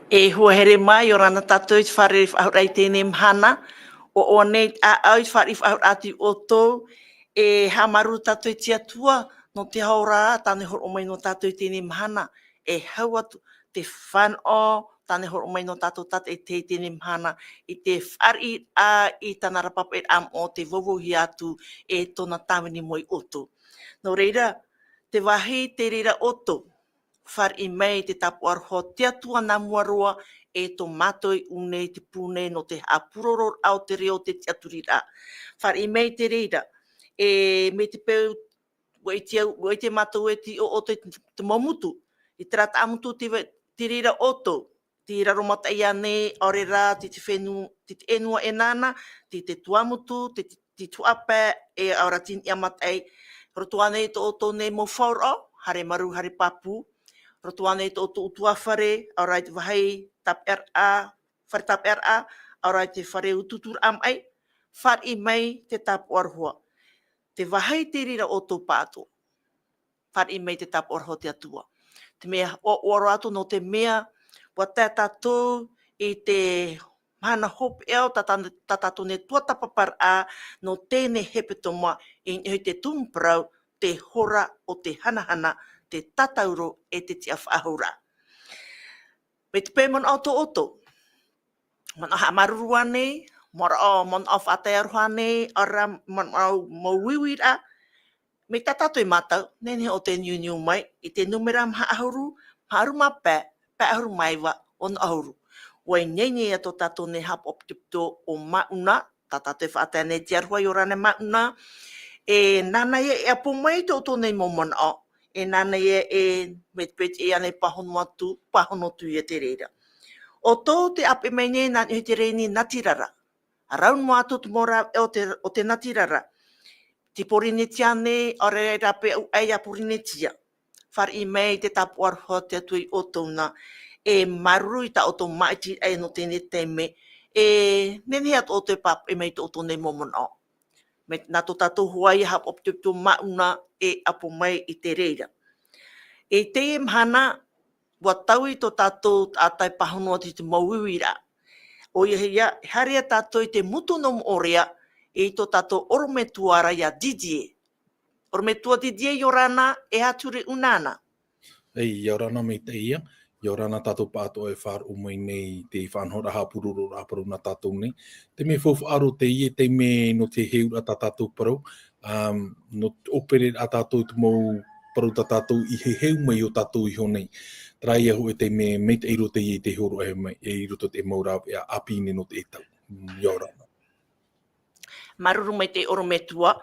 E huahere mai o rana tātou i te whare whaurai tēnei mhana, o nei a au i whare whaurati o tō, e hamaru tātou i tia tua, no te haura tāne horo mai no tātou i tēnei mhana, e hau atu te whanau, tāne horo mai no tātou tata e te tēnei mhana, i te whari a i tāna rapapa e am o te vovohi atu e tōna tāwini moi oto. No reira, te wahi te reira oto, whar i mei te tapu arho te atua nā muaroa e tō mātoi unei te pūne no te hapuroro au te reo te aturira. Whar i mei te reira, e me te peu, wai te mātou e ti o te mamutu, i te rata amutu te reira oto, te raromata ia nei, ore rā, te enua e nana, te tuamutu, te tuapa, e aura tini amatai, roto anei to oto nei mo whaurau, hare maru, hare papu, roto anei to oto utua whare, aurai te wahai tap RA, whare tap RA, aurai te whare ututur am ai, whar i mei te tapu arhua. Te wahai te rira o tō pāto, whar i mei te tapu arhua te atua. Te mea o oro atu no te mea, wa tātou i te mana hope eo, tātou ne tuatapapar a, no tēnei hepetoma i te tumprau, te hora o te hanahana, te tatauro e te tia whahura. Me te pēmon o tō oto, mana ha marurua nei, mora o mon of atai aroha nei, ara mon au mauiwira, me tatato i matau, nene o te niu mai, i te numera maha ahuru, haru ma pē ahuru maiwa o na ahuru. Wai nene e tō tato ne hap optipto o mauna, tatato e whaatea nei te aroha i orane mauna, e nana e apo mai tō nei momon o, e nana e me te peti e ane pahono tu i te reira. O tō te ape mai nei nā te reini natirara. A raun mo atu te mora o te natirara. Te porine tia nei, ore rape au ai a porine tia. Whar i mei te tapu arho te atui o tōna, e maruru i ta o tō maiti ai no tēne teime, e nene atu o te papu e mei tō nei momon o. Me nā tō tātou huai hap optipto mauna e apo mai i te reira. E te mhana, wa tau i tō tātou atai pahonoa te mauiwira. O ia harea tātou i te mutunom orea e tō tātou orometuara ia Didier. Orometua Didier i orana e ature unana. Ei, i orana me te ia. I orana tātou pāto e whār umai nei te whanhora hapururu raparu na tātou nei. Te me whawharo te ia, te me no te heura tā tātou parau. No opere a tātou te mau parau tā tātou i he heu mai o tātou i honei. Trai ahu e te me te iro te ia te horo e mai, e iro te maurau e a apine no te etau. I orana. Maruru mai te orometua.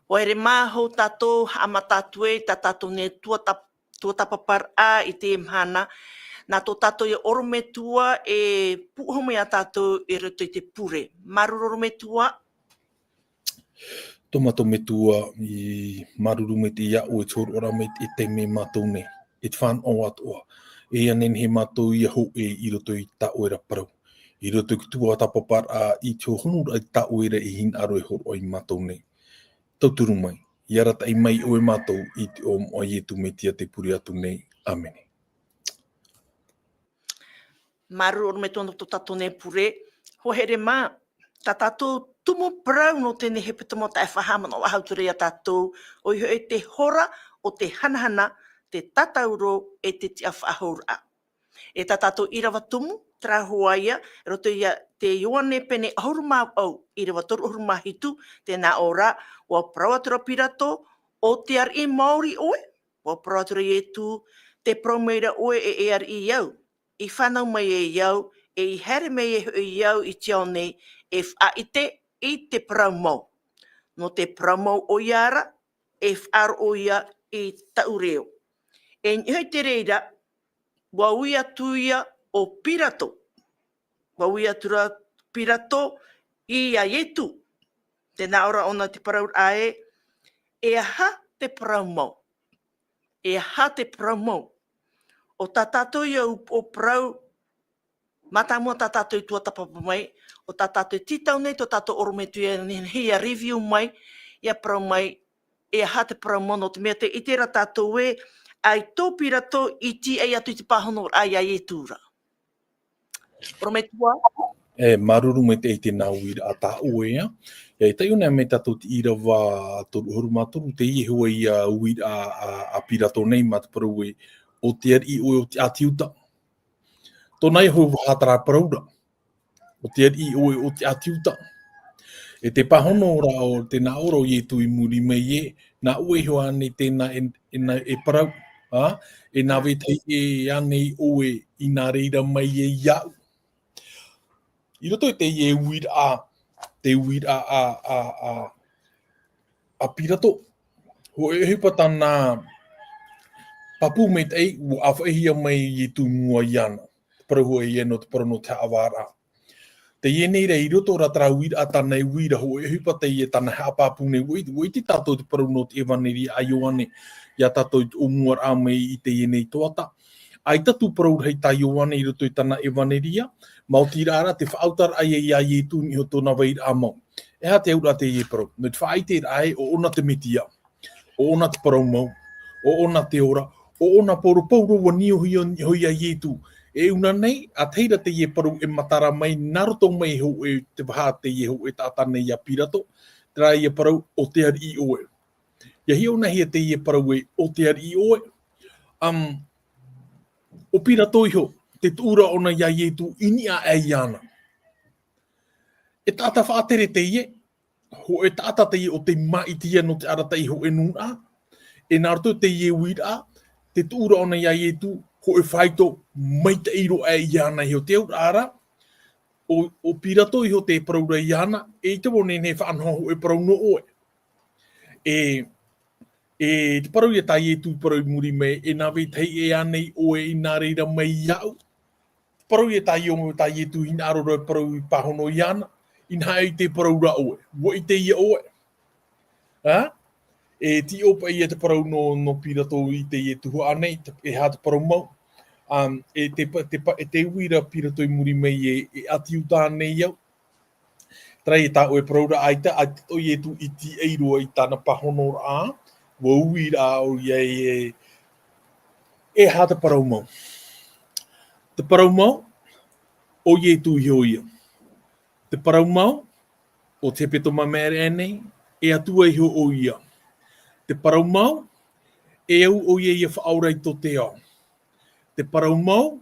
O ere māhou tātou ama tātou e, tā tātou ne tuatapapar a i te mhana. Nā tō tātou e orometua e puhome a tātou e roto i te pure. Maruru orometua? Tomato metua i maruru me te ia o e tōru ora me te me mātou nei. E te whanau atoa. E anen he mātou i aho e i roto i ta oera parau. I roto ki tua tapapar a i te honura i ta oera i hin aro e horo i mātou nei. Tauturu mai. I arata i mai o e mātou i te om o i etu me tia te puri atu nei. Amene. Maru o me tōna tō tātou nei pure. Ho here mā, tā tātou tumu prau no tēne hepetamo ta e whahamana o ahauture a tātou. O iho e te hora o te hanahana, te tatauro e te tia whahaura. E tā tātou irawa tumu, trahuaia, roto ia te ioane pene ahurumau au, irawa toru ahurumau hitu, tēnā ora, o prawatura pirato, o te ar i Māori oe, o prawatura i etu, te promeira oe e ar i iau. I whanau mai e iau, e i here mai e iau i te nei, e whaite i te praumau. No te praumau o iara, e whaaro o ia i taureo. E nhoi te reira, wa uia tuia o pirato. Wa uia tura pirato i a ietu. Tēnā ora ona te paraur ae, e aha te praumau. E aha te praumau. O tā tātou ia o prau, matamua tā tātou i tua tapapa mai, o tā tātou titau nei, tō tātou orometu ia review mai, ia prau mai, e aha te praumau no te mea te itera tātou e, ai tō pirato i ti ei atu i te pahono ai ai e tūra. Prometua. Maruru me te nā uira a tā uea. E tai una me tato te ira wā toru horu maturu te i hua i a uira a pirato nei mat parau o te ari o te atiuta. Tōnai hoi hatara paraura. O te ari o te atiuta. E te pahono ora o te nā oro i tu i muri mei e, nā ue hoa ane tēnā e parau. E nā wetei e ane oe i nā reira mai e iau. I roto e te i e uira a pirato. Ho e hipa tana papu me te ei, o awhaihia mai i tu mua iana. Parahu e no te parano te awara. Te ie nei rei roto ratara uira a tana e uira ho e hipa te ie tana hapapu nei woi te tātou te parano te ewaneri a ioane ia tātou o mua rā mai i te ie nei toata. Ai tatu parau hei tā ioane i roto i tana ewaneria, mauti rāra te whaautar ai e ia i tu ni ho tōna waira a mau. E ha te aura te ie parau. Me te whaite rai o ona te mitia, o ona te parau mau, o ona te ora, o ona pauro pauro wa nio hoi a i tu. E una nei, a teira te ie parau e matara mai, naroto mai ho e te waha te ie ho e tātane i a pirato, te rai ie parau o te ari i oe. Ia hi ona hia te ie parau e o te ari i oe. O pirato iho, te tūra ona ia i tu ini a e iana. E tāta whaatere te ie, ho e tāta te ie o te maitia no te arata iho e nuna, e nārtu te ie uira, te tūra ona ia i tu, ho e whaito mai te iro e iana iho te aura, o pirato iho te paraura iana, e te wone ne whaanho ho e parauno oe. E te parau ia tai e tū parau muri me, e nā wetei e anei oe i nā reira mai iau. Parau ia tai o mo tai e tū hina arora e parau i pahono i ana, i nā i te parau ra oe. Wo i te ia oe. E ti opa ia te parau no pirato i te ia tuhu anei, e hā te parau mau. E te uira pirato i muri mei e ati uta anei iau. Trai e tā oe parau ra aita, a te toi e tu i ti eiroa i tāna pahono ra a, wa uira o ia e hā te parau mau. Te parau mau, o ie tu hio ia. Te parau mau, o te peto mamere anei, e atua hio o ia. Te parau mau, e au o ia whaaurai to te ao. Te parau mau,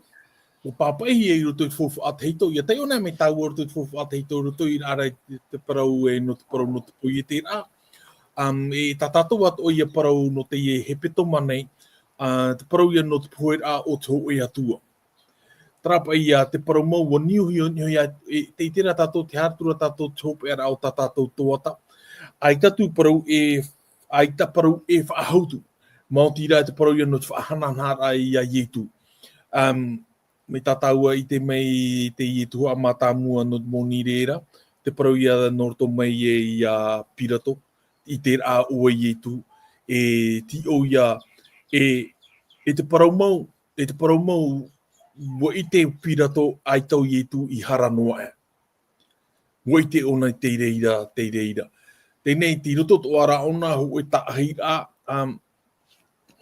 o papahi e roto i fofu ateito, ia tei ona me tau o roto i fofu ateito, roto i rārai te parau e no te parau no te pui e te rā. E tātou at o ia parau no te ie he peto manei, te parau ia no te pui rā o te ho e atua. Trapa ia te parau mau wa niuhi ia, te itera tātou te hārtura tātou te hope ara o tātou toata. Ai tatu parau ai ta parau e whaahautu. Mauti rā te parau ia no te whaahananara i a ietu. Me tātaua i te mei te ietu a mātāmua no te moni reira, te parau ia norto mai e i a pirato, i te rā ua ietu, e ti o ia, e te parau mau, wa i te pirato ai tau ietu i haranoa e. Wa i te ona te reira. Tēnei, ti roto to ara ona ho e tāhira,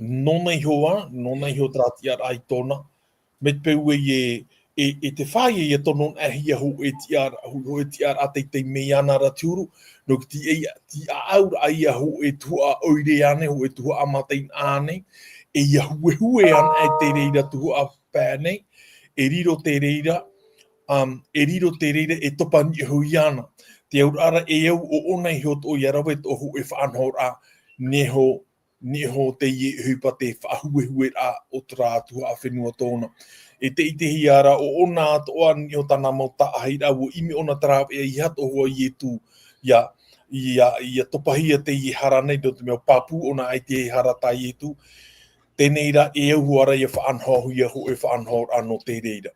nona iho trāti ara ai tōna, me te peu e te whai e tonon ahia ho e ti ara te mei ana ratiuru, no ki ti aura ai ho e tua oire ane, ho e tua amatein ane, e ia hue ana e te reira tua a pēnei, e riro te reira e topa ni hui ana. Te aurara e au o ona iho o iarawe tohu e whaanhor a neho te ie hupa te whahue a o trātua a whenua tōna. E te itehi ara o ona atoa ni o tana mau taahira o imi ona trāp e i hato hoa i e tū ia topahia te i hara nei do te mea papu ona ai te hara tai e tū. Tēnei ra e au huara i a whaanhau ia ho e whaanhau ano te reira.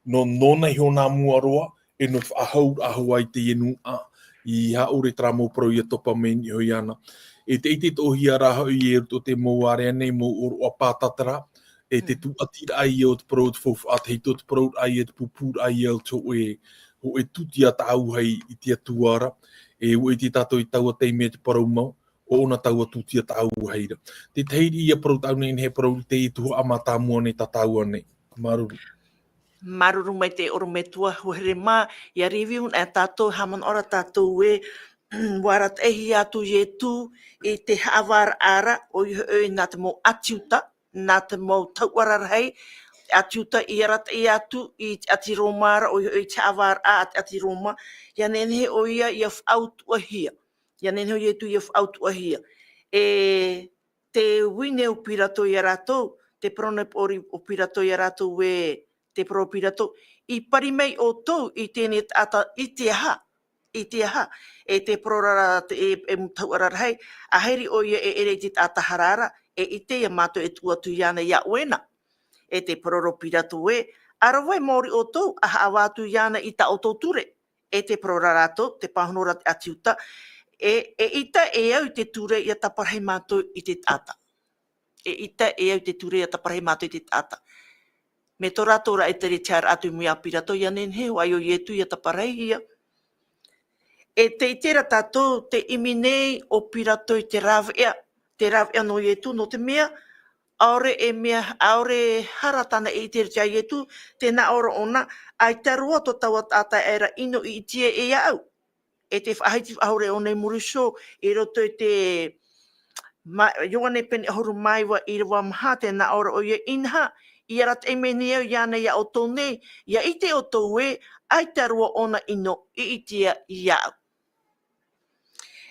No nona i hona mua roa, e no whaahau ahu ai te enu a i haore tramo pro i a topa meni hoi ana. E te ite tohi a raha i e to te mouare nei mo oro a pātatara, e te tu atira ai e o te pro te fofu ateito te pro ai e te pupur ai e to o e tuti a tau hei i te atuara, e o e te tato i tau a teime te parau mau, o ona tau a tuti a tau heira. Te teiri i a pro tau nei he pro te i tuho a matamua nei ta tau anei. Maruru. maruru mai te oro me tua huhere mā, ia review e tātou haman ora tātou e warat ehi atu ye tu e te hawar ara o i nā te mo atiuta, nā te mo tauararhei, atiuta i arat i atu i ati romara o i te hawar a ati roma, ia nenehe o ia i whautua hia. Ia nenehe o ia tu i whautua hia. E te wine o pirato i aratou, te prone ori o pirato i aratou e te pro pirato, i pari mei o tau i tēne ata i te aha, e te prorara e mtauararhei, a heiri o ia e ere te tata harara, e i te ia mato e tuatu iana ia uena, e te proro pirato e, arawai mori o tau, a haawatu iana i ta ototure, e te prorarato, te pahonora te atiuta, e ita e au te ture i a taparhei mato i te tata. E ita e au te ture i a taparhei mato i te tata. Me tō rātora e te re tiara atu mui a pirato ia nenhe, o ai o ietu i a taparei ia. E te itera tātou, te iminei o pirato i te rawea no ietu, no te mea, aore e mea, aore haratana e te tia ietu, tēnā ora ona, ai te rua to taua tāta era ino i itia e au. E te whahaiti aore o nei murisho, e roto i te Ioane pene horu maiwa i rewa maha tēnā ora o ia inha, i arat e meni au iana ia o tō nei, ia i te o tō e, ai te rua ona ino i itia i au.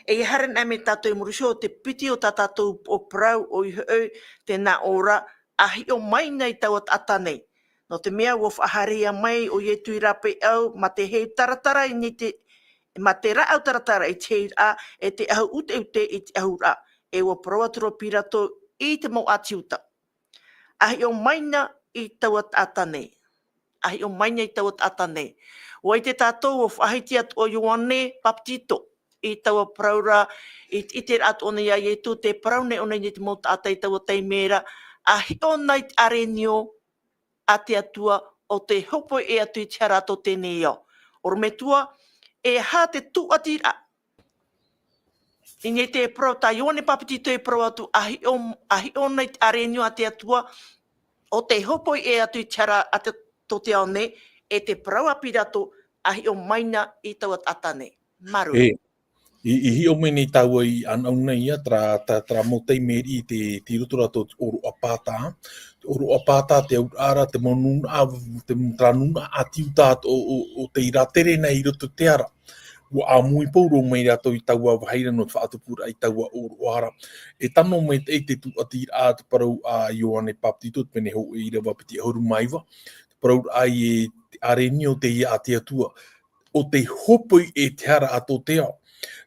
E i haren ame tātou i murisho, te piti o tātou o prau o i hau tēnā ora, ahi o mai nei tau at atanei. No te mea ua whaharia mai o i tui rape au, ma te hei taratara i ni te, ma te ra au taratara i te a, e te ahu ute i te ahu ra, e ua proaturo pirato i te mo atiuta. Ahi o maina i tau at atanei. Ahi o maina i tau at atanei. Wai te tātou o whahiti atu o Ioane Paptito i tau a praura, i te atu ona ia ietu, te praune ona i te mota ata i tau a teimera, ahi o nai arenio a te atua o te hopo e atu i te harato tēnei au. Oro me tua, e ha te tu atira. I nei te pro, ta Ioane Paptito e pro atu, ahi o nai arenio a te atua, o te hopo e atu i te hara a te tote au nei, e te praua pirato, ahi o maina i tau at atane. Maru. I hi o meni tau i anauna ia tra mo teimeri i te rutura to oru apata. Oru apata te aurara te monuna, te tranuna atiuta o te iratere nei rutu te ara. Ua a mui pouro mai rato i taua waheira no te whaatupura i taua oru ara. E tano mai te tu ati atu parau a Ioane Paptito, pene ho i rewa piti horu maiwa. Parau ai e arenio te ia a te atua. O te hopoi e te hara ato te ao.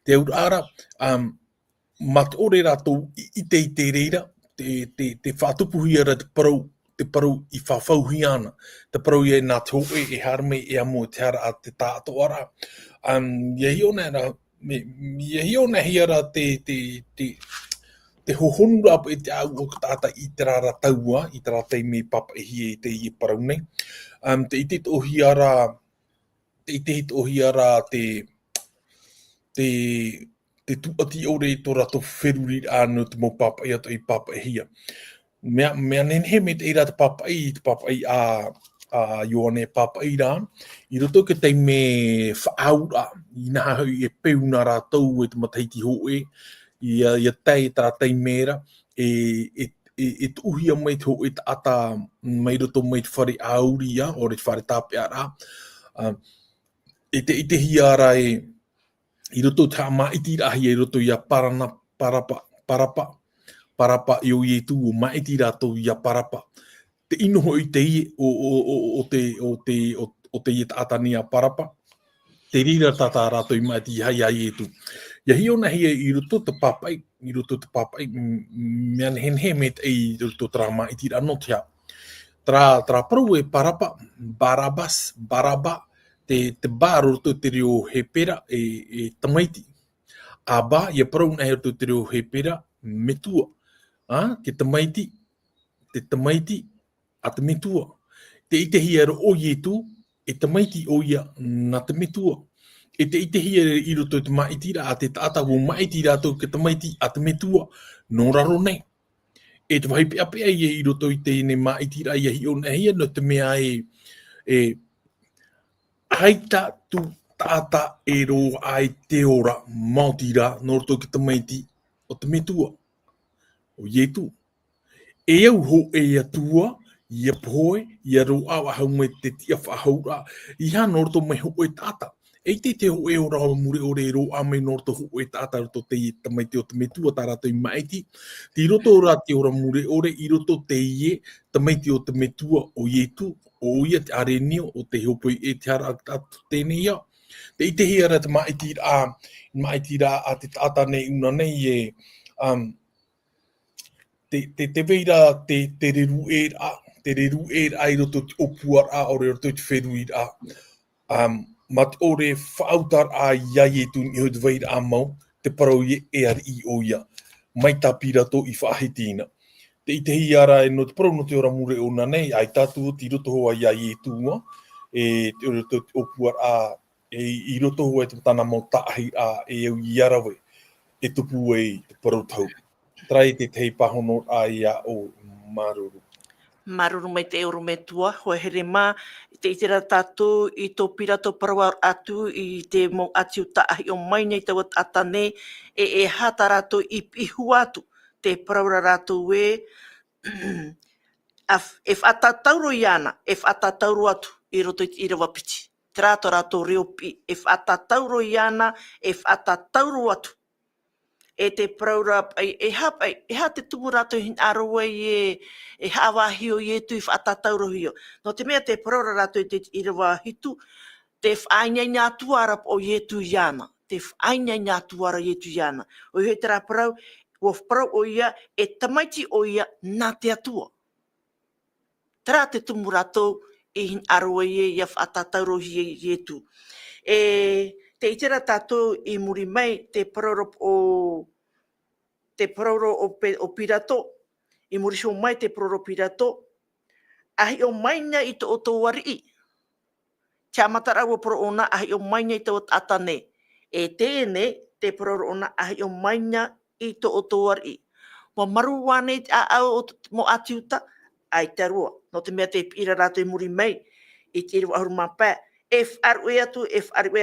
Te aurara, mat ore rato i te reira, te whātupuhi ara te parau i whawhauhi ana. Te parau i e nā te hoe e harme e amo te hara a te tāto ara. Ia hi ona hi ara te hohonu rapu e te au o tāta i te rara taua, i te rara teime papa e hi e te i parau nei. Te ite tohi ara, te tuati ore i tō rato wheruri anu te mo papai ato i papai hia. Mea nenhe me te ira te papai a Ioane papai rā, i roto ke te me whaaura, i nā hau e peuna rātou e te mataiti hoe, i a tei tā tei mera, e tuhia mai te hoe ta ata mai roto mai te whare auri ia, o re te whare tāpea rā. E te hiara i roto tā maiti rahi e roto ia parapa i o i tu o maiti rato ia parapa. Te inoho i te ie o te ie tātani a parapa. Te rira tātā rato i maiti hai e tu. Ia hi ona hi i roto te papai, mea henhe me te i roto tā maiti ra no te hao. Tra paru e parapa, baraba, te bāro roto te reo he pera e tamaiti. A ba, ia parau nei roto te reo he pera metua. Ke tamaiti, a te metua. Te ite hia o ie tu, e tamaiti o ia na te metua. E te ite hia i roto te maitira, a te tata o maitira to ke tamaiti a te metua. No raro nei. E te wahipea pea i roto i te ne maitira i hi o nei no te mea E haita tu tata e ro ai te ora mautira no to ki te meiti o te metua. O ietu. E au ho e atua, ia poe, ia ro au ahau me te tia whahaura, i ha norto me ho e tata. E te ho e ora o mure o re ro a me norto ho e tata roto te i tamaiti o te metua tarato i maiti. Ti roto ora te ora mure o re i roto te ie tamaiti o te metua o ietu, o ia te arenio o te hopoi e te hara atu tēnei ia. Te i te hiara te maiti rā a te tata nei una nei e te veira te reru e rā i roto te opua rā o re roto te wheru i rā. Mat o re whaautar a iai e tūni hoi te veira a mau, te parau e ar i o ia. Mai tā pira tō i whaahitina. Te i te hiara e no te parau no te ora mure o nei, ai tātua ti roto hoa iai e tūnga, e te roto te opua rā, i roto hoa e te tana mau tāhi a e au i arawe, e tupu e te parau tau. Trai te tei pahono a ia o maruru. Maruru mai te euro me tua, hoa here mā, te itera tātou i tō pira tō parawa atu i te mo atiu taahi o mai nei tau atane, e hata rātou i pihu atu, te paraura rātou e, e whatatauro i ana, e whatatauro atu i roto i te irawa piti. Te rātou reo pi, e whatatauro i ana, e whatatauro atu. E te praura, e ha te tumu rātou hin aroa e hawahio i e tui whaatatauro hio. No te mea te praura rātou i te irawa hitu, te whainyai ngā tuara o i e tui iana. Te whainyai ngā tuara i e tui iana. O i te rā parau, o parau o ia, e tamaiti o ia nā te atua. Tera te tumu rātou i hin aroa i e whaatatauro hi i e tu. Te itera tātou i muri mai, te parauro o pirato, i muri shou mai te parauro pirato, ahi o maina i to o tō wari. Tia matara o pro ona, ahi o maina i to o atane. E tēne, te parauro ona, ahi o maina i to o tō wari. Mo maru wane a au mo atiuta, ai te rua. No te mea te pira rātou i muri mai, i te iriwa ahuru mapā. E whaarue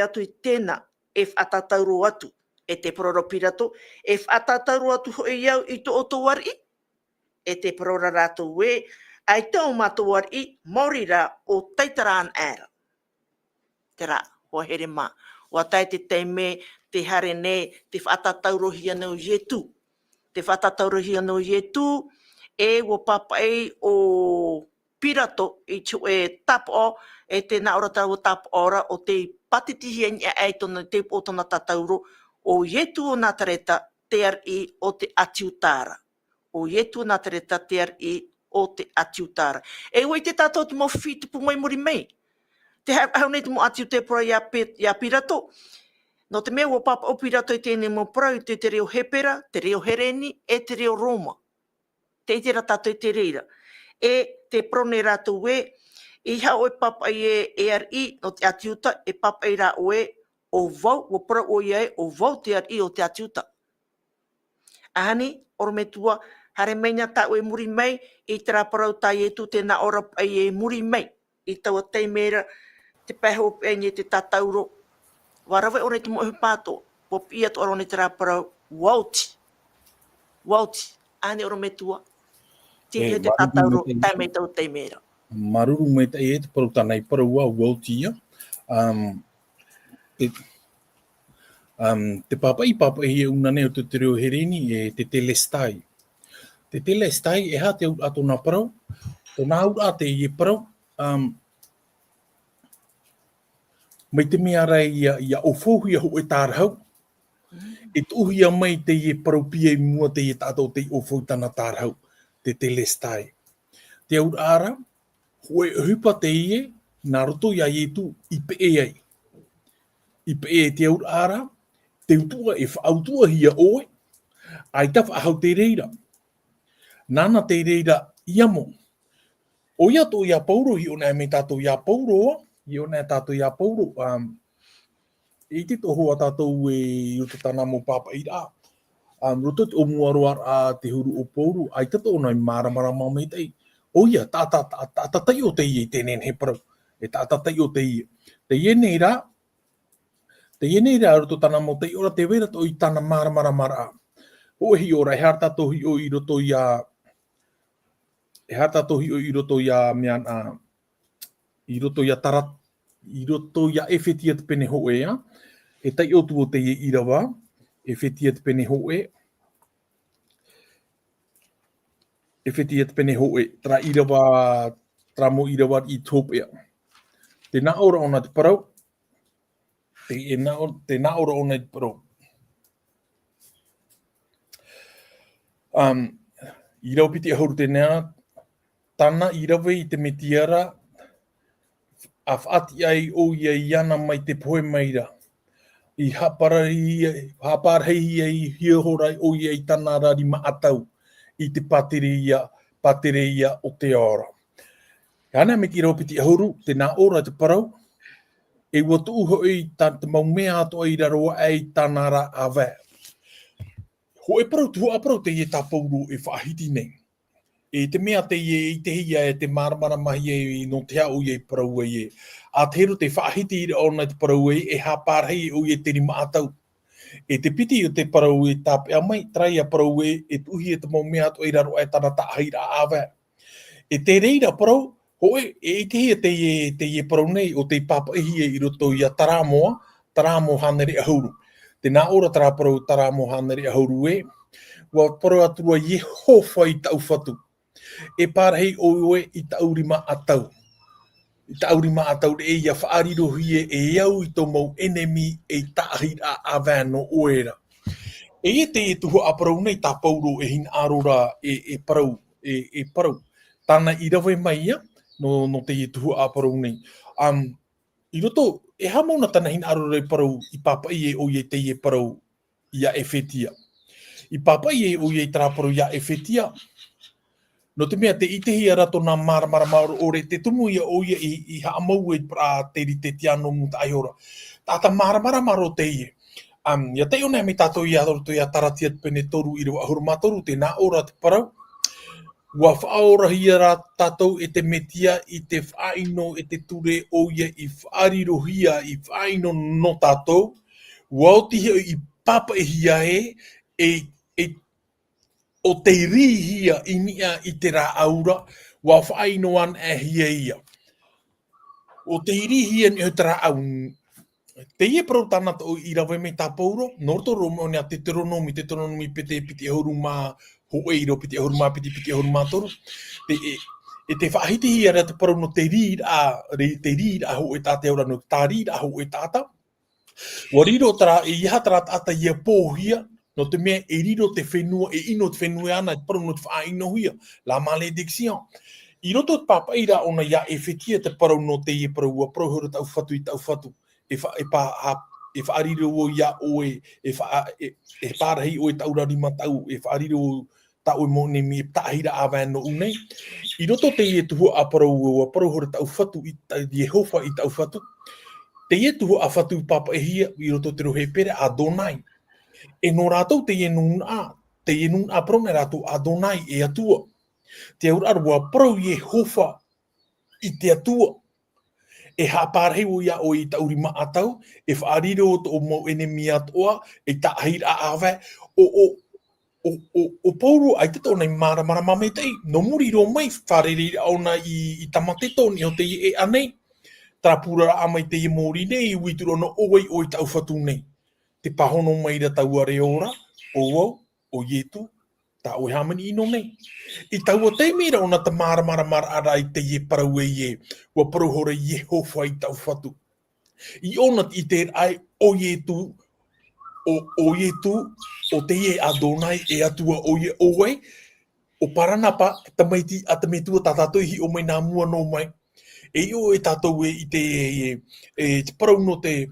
atu i tēnā, e whaatatauro atu, e te parora pirato, e whaatatauro atu hoi iau i to o tō wari, e te parora rātou e, ai tau mātou wari, mauri rā o taitaraan āra. Te rā, hoa here mā. Wa tai te teime, te hare ne, te whaatatauro hi anau ietu. Te whaatatauro hi anau ietu, e wo papai o pirato i tu e tapo e te naora tau tapo ora o te patitihi ai tona te o tona tatauro o ietu o nā tareta te i o te atiutara. O ietu o nā tareta te i o te atiutara. E oi te tātou te mo whitupu mai muri mei. Te hau nei te mo atiu te pora ia pirato. No te mea o papa o pirato i tēnei mo prau te reo hepera, te reo hereni e te reo Roma. Te itera tātou i te reira. E te prone rātou e, i hao e papa e ari no te atiuta, e papa i rā o e o vau, o pra o ia e o vau te ari o te atiuta. Ahani, oro me tua, hare meina tā o e muri mai, i te rāparau tai e tu te nā ora e muri mai, i taua teimera, te pēho peñe te tātauro, warawe o ne te mohu pāto, po pia to oro ne te rāparau, wauti, ahani oro me tua, te tātauro, tai mei tau teimera. Maruru me te e te paru tānei parau a wautia. Te papai e una neo te te reo hereni e te telestai. Te telestai e ha te ato nā parau, tō nā ura te i e parau, mai te mea rai ia o fōhia ho e tārhau, e tōhia mai te i e parau pia i mua te i tātou te i o fōtana tārhau, te telestai. Te aura ara, ho e hupa te i e, nā roto ia i tu i pe e ai. I pe e te aura ara, te utua e whaautua hia oe, ai ta whaahau te reira. Nāna te reira iamo. O ia tō ia pauro, i ona e me tātou ia pauro, i ona e tātou ia pauro. I te tohua tātou e o te tana mo papa i rā. Roto te o muaroa a te huru o pauro, ai tato ona i māramarama me tei. O ia, tātai o te i e tēnen he parau. e tātatai o te ia. Te ia nei rā, roto tana mo te ora te wera to i tana mara. O hi ora, e harta tohi o i roto ia mean a, i roto ia tarat, i roto ia e whetia te pene ho ea, e tai o tu o te ia irawa, e whetia te pene ho e, tra irawa, tra mo irawa i tōp ea. Te nā ora ona te parau, te nā ora ona te parau. I rau piti ahuru tēnā, tana i rawe i te metiara, a whaati ai o ia iana mai te poe maira. I haparahia i hiahorai o ia i tana rari maatau i te patereia o te ora. Hana me ki rau piti ahuru, te nā ora te parau, e watu uho i te maumea ato i raroa ai tana ra awe. Ho e parau tuho aparau te ie tāpauru e whaahiti nei. E te mea te ie i te hia e te maramara mahi e no te hau i e parau e. A te hero te whaahiti i ona te parau e hapārhei o i e te rima atau. E te piti o te parau e tāpea mai, trai a parau e tuhi e te maumea ato i raro e tana tāhaira awe. E te reira parau, hoi, e te hia te ie parau nei o te pāpaihi i roto i a Taramo hanere ahuru. Te nā ora tara parau Taramo hanere ahuru e, wa parau aturua Yehova i tau whatu. E pārhei o e i taurima atau. I taurima atau e ia whaariro hie e iau i tō mau enemi e tāhira a vāno oera. E te e tuho a parau nei tā pauro e hin arora e parau. Tāna i rawe mai ia, no te e tuho a parau nei. I roto, e hamauna tana hin arora e parau i papai e o ie te e parau ia e whetia. I papai e o ie tā parau ia e whetia, no te mea te itehia rato nā maramara o re te tumu ia o ia i haamau e pra te ri te tiano mu ta aiora. Tāta maramara o te ie. Ia te ona me tātou ia roto ia taratia pene toru i rewa ahuru mātoru te nā ora te parau. Ua whaorahia rā tātou e te metia i te whaino e te ture o ia i whaarirohia i whaino no tātou. Ua o tihia i papahia e o te rihia i nia i te rā aura, wa whaino an e hia ia. O te rihia ni o te rā au. Te ie parau tāna i rawe me tā pauro, norto romo nea te teronomi pete piti ahuru mā hoeiro, piti ahuru mā piti ahuru mā toru. E te whaahiti hia rea te parau no te rīra ho e tāte aura, no tā rīra ho e tāta. Wa riro tara, e iha tara tāta ia pōhia, no te mea e riro te whenua, e ino te whenua ana, e parau no te whaino hia, la maledicción. I roto te papaira ona ia e whetia te parau no te ie parau, a parau hura tau whatu i tau whatu, e whaariro o ia oe, e pārhei o e taurari matau, e whaariro o tau e mone mi e tāhira a wēno unei. I roto te ie tuhu a parau hura tau whatu i Yehova i tau whatu, te ie tuhu a whatu papahia i roto te rohe pere Adonai. E no rātou te ie nun a parau ne rātou Adonai e atua. Te aurarua parau Yehova i te atua. E hapārhei o ia o i tauri maatau, e whaariro o tō mau enemi atoa, e tāhira awe, o pauro ai te tōnei maramara mametei, no muriro mai whareri auna i tamate tōni o te e anei. Trapura amai te i mōri nei, i uituro no oi o i tau whatu nei. Te pahono mai ra tau are ora, o ietu, ta oe hamani ino nei. I tau o te mira ona ta maramara ara i te ie parau e ie, ua parau hora Yehova i tau whatu. I ona i te ai o ietu, o te ie Adonai e atua o ie oe, o paranapa, tamaiti a tametua tātātou hi o mai nā mua no mai. E o e tātou i te parau no te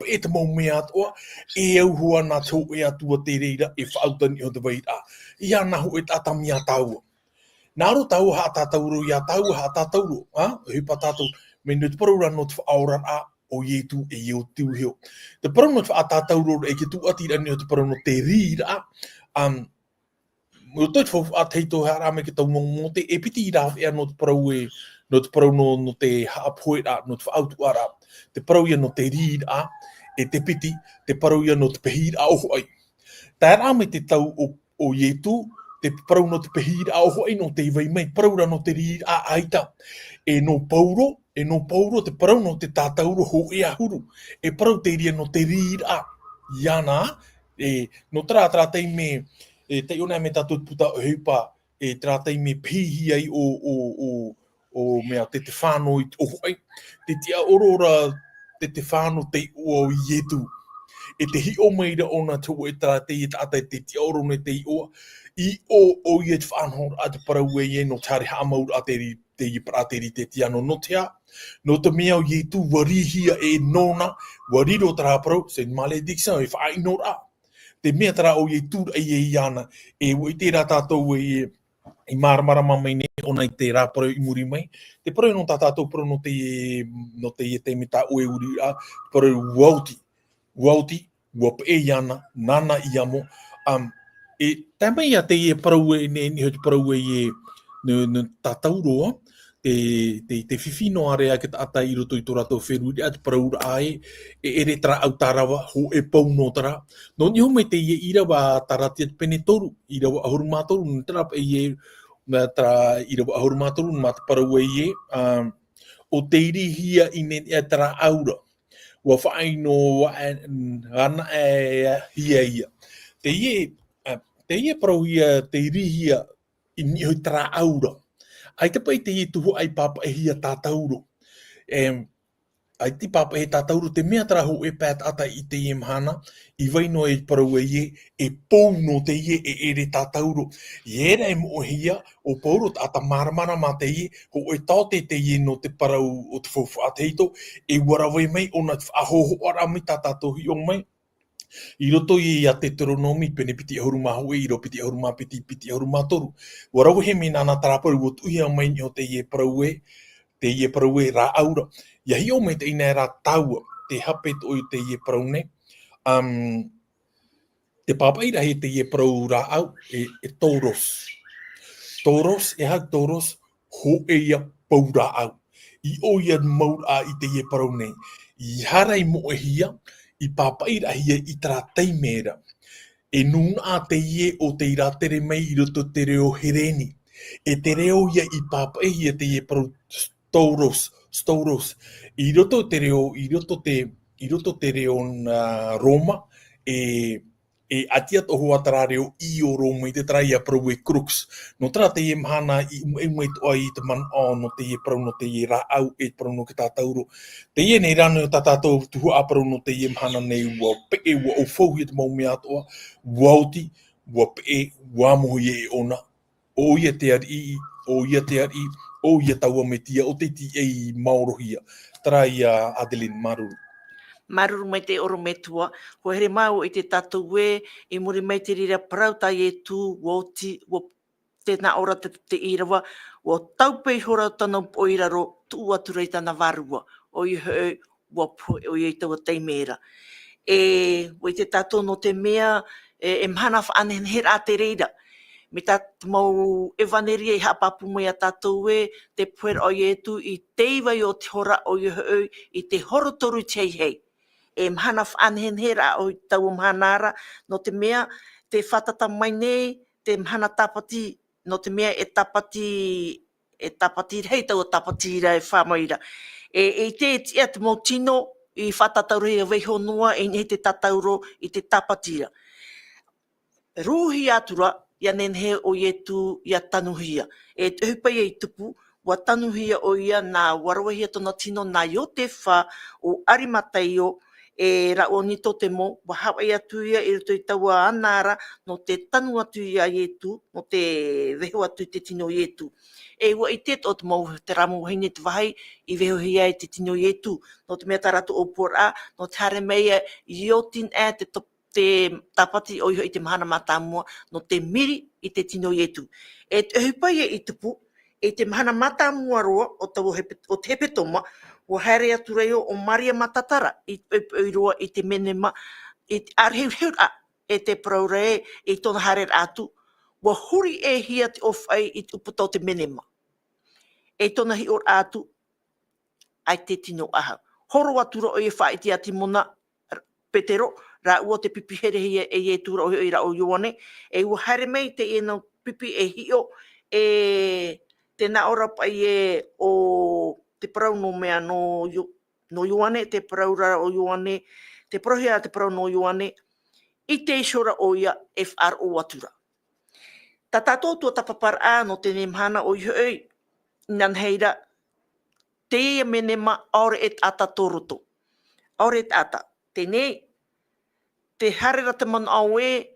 e te mau mea atoa, e au hua nā tō e atua te reira e whautani o te waira. I ana ho e tātami a tāua. Nāro tāua ha tātauro i a tāua ha tātauro. Hupa tātou, me nu te parau rano te whaora a o ietu e i o tiuheo. Te parau no te wha tātauro e ki tu atirani o te parau no te rira. Mo toi te whau a teito hea rame ki tau mongote, e piti i rāwhi anō te parau e no te parau no te haapoera, no te whaautuara, te parau ia no te rīra, e te piti, te parau ia no te pehira oho ai. Tērā me te tau o Ietu, te parau no te pehira oho ai no te iwai mai, paraura no te rīra aita. E no pauro te parau no te tātauro ho e ahuru. E parau te iria no te rīra. Iana, no trātei me, te iona me tātou puta o heipa, e trātei me pihi ai o mea te whānau i oho ai. Te tia orora te whānau te ua o Ietu. E te hi o meira ona tō e trātei e tātai te tia oro ne te i oa. I o i e te whanhor a te parau e no tāre hamaur a te i prāteri te tia no notea. No te mea o i tu warihia e nona, wariro tara parau, se malediction e whainora. Te mea tara o i tu e iana, e o i te rā tātou i maramara mamai ne, ona i te rā parau i muri mai. Te parau no tā tātou parau no te mita oe uri a, parau wauti, wap e iana, nana i amo, e tamai a te e parau e ne ni te parau e no tatauroa te whiwhino area ke ata i roto i tō rātou wheru a te parau ai e ere tara au tarawa ho e pau no tara no ni home te i irawa tara te pene toru i rawa ahuru mātoru ni tara e tara i rawa ahuru mātoru ni mata parau e o te irihia i ne tara aura wa whaino ana e ia te ia parau ia te irihia i ni hoi tara aura. Ai te pai te i tuho ai papa e hia tātauro. Ai te papa e tātauro te mea tara ho e pēt ata i te i mhana, i waino e parau e pou no te i e ere tātauro. I ere e mo hia o pauro ata maramana ma te i, ho e tāte te i no te parau o te whauwha a teito, e warawai mai o na ahoho arami tātātou hi o mai. I roto i a te Deuteronomy pene piti ahuru mahu e iro piti ahuru ma piti ahuru ma toru. Warau he me nana taraparu o tuhi a mai o te ie parau e rā aura. Ia hi o me te ina rā taua te hape to i te ie parau ne. Te papaira he te ie parau rā au e Tauros. Tauros e hau Tauros ho e ia pau rā au. I o ia maur a i te ie parau ne. I harai mo e hia I papaira hia I tara teimera. E nuna a te ie o te ira tere mai I roto te reo hereni. E te reo ia I papaira te ie parau Stauros. I roto te reo na Roma e atia toho atara reo I o Roma I te tara ia parau e Crux. No tara te ie mahana I to ai te man no te ie parau no te ie rā au e parau no ke tātauro. Te ie nei rāno o tātātou tuhu a parau no te ie mahana nei ua peke ua o whauhi te mau mea atoa. Wauti, ua peke, ua mohi e ona. O ia te ari, o ia taua me tia, o te ti e maorohia. Tara ia Adeline Maruru. Maruru mai te oro me tua, ko here mau I te tātou e muri mai te rira parau tai e tū, wo te nā ora te irawa, wo taupei hora tana o iraro tū aturei tana warua, o I heu, o I taua teimera. O I te tātou no te mea, e mhana whaanenhera a te reira. Me tātou mau e vaneria I hapapu mai a tātou te puera o I etu I teiwai o te hora o I heu, I te horotoru tei hei. E mhana whaanenhera o tau mhanara, no te mea, te whatata mai nei, te mhana tapati, no te mea e tapati hei tau tapatira e whamaira. E te tia te mo tino I whatata rei a weiho noa e nei te tatauro I te tapatira. Ruhi atura, ia nenhe o ietu ia tanuhia. E te hupai e tupu, wa tanuhia o ia nā warawahia tona tino nā i o te wha o Arimateio, e ra o nito te mo, wa hawai atu ia I roto I taua anara, no te tanu atu ia ietu, no te veho atu te tino ietu. E ua I te o te mau te ramu hine te wahai, I veho hia te tino ietu, no te mea taratu o pora, no te hare meia I o tin e te tapati o I te mahana matamua, no te miri I te tino ietu. E te hupai I tupu, e te mahana matamua roa, o te hepetoma, o haere atu reo o Maria Matatara I roa I te menema, I te arheuhura e te praure I tona haere atu, wa huri e hia te ofai I te uputa o te menema. e tona hi or atu ai te tino aha. Horo atura o e whaiti ati mona petero, ra ua te pipi here hi e tura o i ra o Ioane, e ua haere mei te e no pipi e hio e te na ora pa e o te parau no mea no Ioane, te parau rara o Ioane, te prohia te parau no Ioane, i te isora o ia FRO atura. Ta tātou tua tapapara no te nemhana o ihoei, nan heira, te ia menema aore et ata toroto. Aore et ata, tenei, te harera te man au e,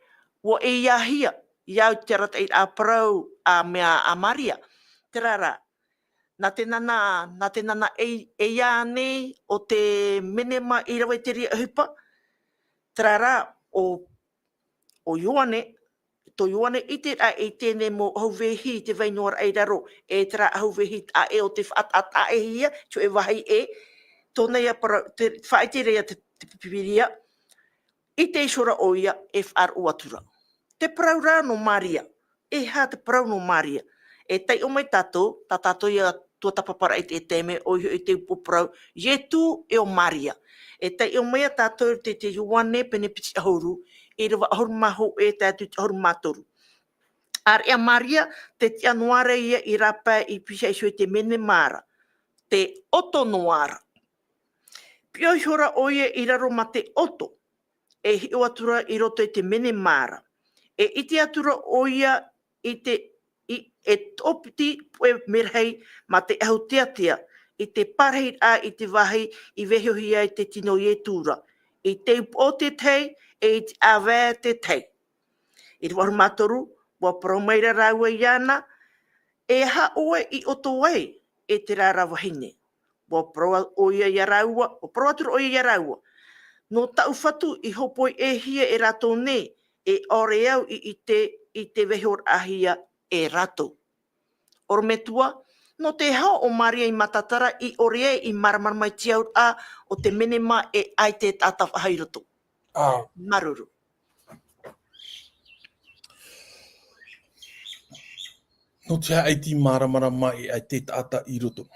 wa e iahia, iau te rata i a parau a mea a Maria. Te rara, na te nana e ia nei o te menema i rawa te ria hupa, te rara o Ioane, to Ioane i te a e tēne mo hauwehi te vainoar ai raro, e te ra hauwehi a e o te whaata e hia, tu e wahi e, tōna ia para, te whaite rea te pipiria, i te isora o ia FRO atura. Te parau rā no Maria, e ha te parau no Maria, e tei o mai tātou, tā tātou ia tua tapapara i te teme, o i te upo parau, ye tū e o Maria. E tei o mai a tātou te Ioane pene piti ahuru, i rawa ahuru maho e tātou te ahuru mātoru. Ar ea Maria, te te anuare ia i rapa i pisa iso te mene mara, te oto noara. Pio hora o ia i raro ma te oto, e hi o atura i roto i te mene mara. E iti atura o ia i te e topiti e merhei ma te ahutiatia, i te parhei a i te wahi i vehohia i te tino i e tūra. I te o te tei e i te awea te tei. I te waru mātoru, wa promeira raua i ana, e ha oe i oto wei e te rara wahine. Wa proa o ia i raua, wa proa turu o ia i raua. No tau whatu i hopoi e hia e rato ne, e ore au i te vehor ahia e rato. Oro me tua, no te hao o Maria i matatara i ore i maramarmai tiaur a o te menema e ai te tata whahairoto. Maruru. No te ai ti maramarama e ai te tata i roto.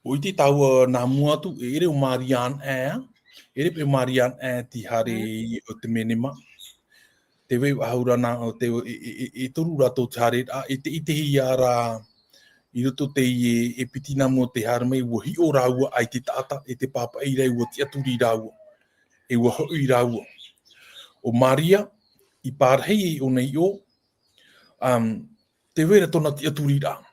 O i te tau nā muatu e ere o Marian ea, ere pe Marian ea ti hare o te menema. Te weu ahura nā o te e toru rato te hare, e te hi ara i roto te e pitina mo te hare mai, ua hi o raua ai te tata, e te papa i rei ua ti aturi raua, e ua hoi raua. O Maria, i pārhei e o nei o, te wera tona ti aturi raua.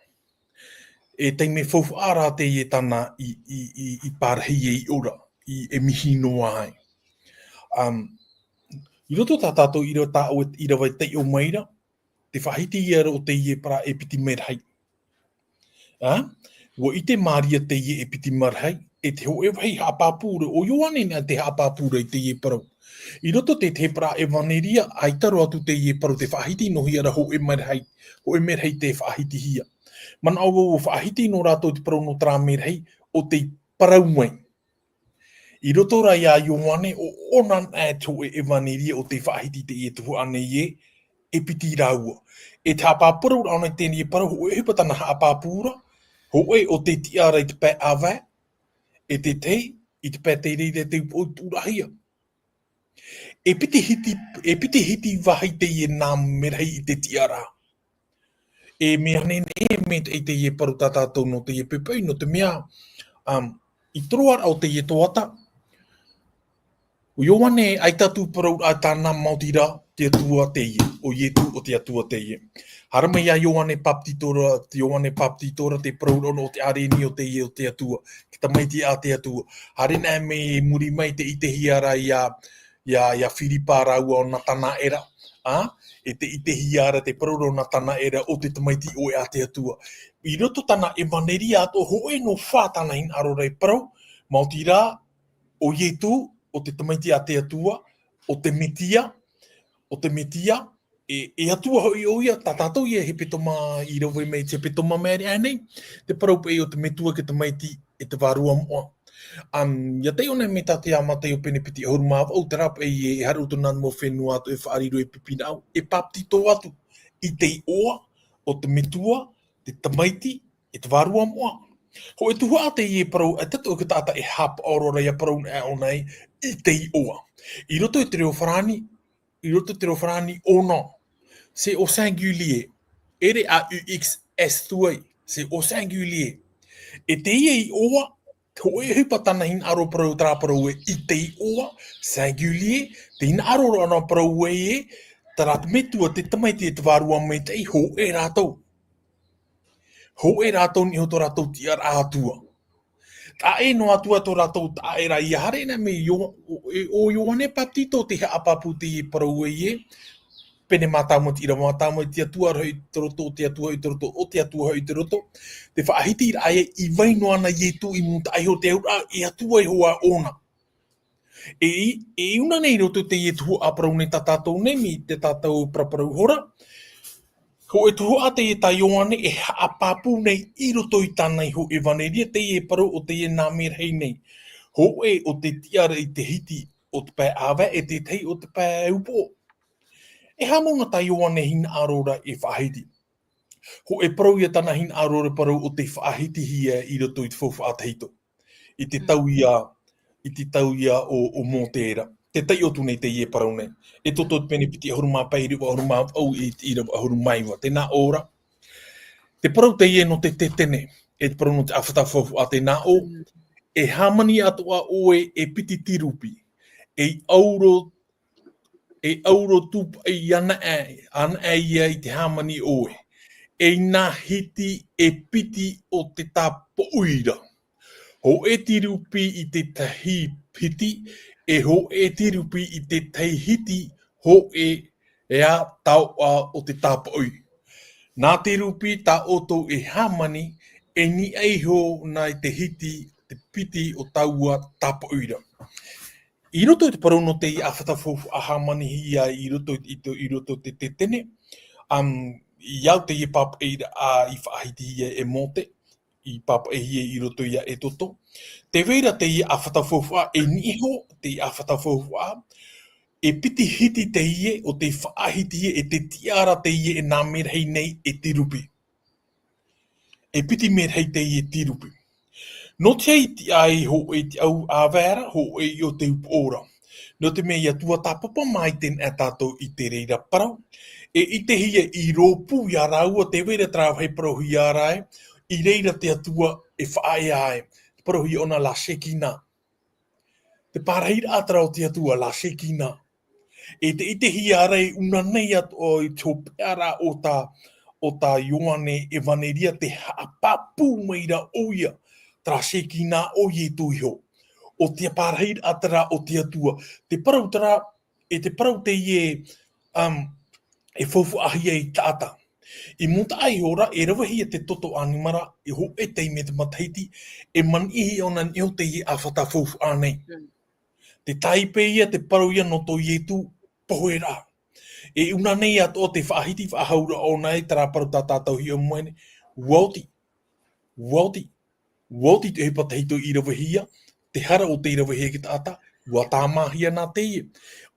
E te me fofu ara te e tana i pārhei e i ora, e mihi noa ai. I roto tā tātou i roto tā o i rawa te o maira, te whahiti i ara o te ie para e piti merhei. Wa i te Maria te ie e piti merhei, e te ho e wahi hapapura, o Ioane nea te hapapura i te ie parau. I roto te para e vaneria, ai taro atu te ie parau, te whahiti no hi ara ho e merhei te whahiti hia. Man au o whaahiti no rātou te parau no tera merhei o te parau mai. I roto rai a Ioane o onan e to e vaneria o te whaahiti te e tuhu ane e piti raua. E te hapapura ura ana tēne e parau ho e hupatana hapapura, ho e o te tiara i te pē awa, e te tei, i te pē te reire te upurahia. E piti hiti wahi te e nā merhei i te tiara. E mea nene e me te ie paru tātātou no te ie pepei, no te mea i troar au te ie toata. O Ioane ai tatu parau a tāna mautira te atua te ie, o ie tu o te atua te ie. Harama ia Ioane paptitora, te parau no te areni o te ie o te atua, ki ta maiti a te atua. Harina me muri mai te i te hiara ia Whiripa raua o na tana era. E te i te hiara te paruro na tana era o te tamaiti o e a te atua. I roto tana e maneri ato ho e no whātana hin aro rei parau, mauti rā o ietu o te tamaiti a te atua, o te metia, e atua hoi o ia, tā tātou ia he petoma i rawe mei te petoma mea nei, te parau pe o te metua ke tamaiti e te wārua moa. Ia te ona me tā te amata o pene piti ahuru māwa, o te rapa e haru to nan mo whenua atu e whaariru e pipina au, e paptito atu i te oa o te metua, te tamaiti, e te varua moa. Ho e tuhua te ie parau, e tato o ka tata e hapa orora ia parau na o nei, i te i oa. I roto te reo wharani ono, se o Singulier, ere a UXS tuai, se o Singulier. E te ia i oa, ho e hupa tana hin aro parau tra parau e i te i oa, Singulier, te hin aro ana parau e, tara te metua te tamaiti e te varua me te i ho e rātou. Ho e rātou ni ho tō rātou ti ar ātua. Tā e no atua tō rātou tā e rā i hare na me o Ioane Paptito te haapapu te i parau e pene mātāmut ira mātāmut te atua rau i te roto, te atua i te roto, o te atua i te roto. Te whaahiti ira aia i vaino ana i tu i muta aiho te aura e atua i hoa ona. E una nei roto te i tuhu a parau ne tā tātou ne mi te tātou praparau hora. Ko e tuhu a te i tā Ioane e haapapu nei i roto i tānei ho e vaneria te i parau o te i nā merhei nei. Ho e o te tiara i te hiti o te pā awa e te tei o te pā upo. E hamona tā Ioane hina arora e whaahiti. Ho e parau ia tana hina arora parau o te whaahiti hia i roto i te whauwha atahito. I te tau ia o Mōtera. Te tai otu nei te ie parau nei. E toto te pene piti ahuru mā pairi wa ahuru mā au i ahuru maiwa. Tēnā ora. Te parau te ie no te tene. E te parau no te awhata whauwha a tēnā o. E hamani atua oe e piti tirupi. E auro tupa i ana ia i te hamani oe. E nā hiti e piti o te tāpo uira. Ho e tirupi i te tahi piti, e ho e tirupi i te tahi hiti, ho e a tau a o te tāpo ui. Nā tirupi tā oto e hamani, e ni eiho nā i te hiti, te piti o taua tāpo uira. I roto i te parau no te i awhatafofu a hamani hia i roto te tene. Iau te i papa eira a i whaahiti hia e mote. I papa e hia i roto ia e toto. Te weira te i awhatafofu a e niho te i awhatafofu a. E piti hiti te ie o te whaahiti e te tiara te ie e nā merhei nei e tirupi. E piti merhei te ie tirupi. No te iti ai ho e te au āwera, ho e o te upora. No te mea tua tāpapa mai ten e tātou i te reira parau. E i te hia i rōpū i a raua te wera trau hei parau hi a rai, i reira te atua e whaai ai. Te parau hi ona la shekina. Te pārahira atarau te atua la shekina. E te ite hi a rai una nei ato i tō peara o tā Ioane e vaneria te haapapu meira oia. Tra shekina o ye tuiho. O te pārahira atara o te atua. Te parau tara, e te parau te ie e whauwha ahia i tāta. I muta ai ora, e rawahia te toto animara, e ho e teime te matahiti, e manihi ona nio te ie a whata whauwha anei. Te taipe ia, te parau ia no to ie tu, poera. E una nei ato te whaahiti whahaura o nei, tara parau tā tātou hi o mwene, Wauti te hepa tahito i rawahia, te hara o te rawahia ki tāta, ua tāmahia nā te ie.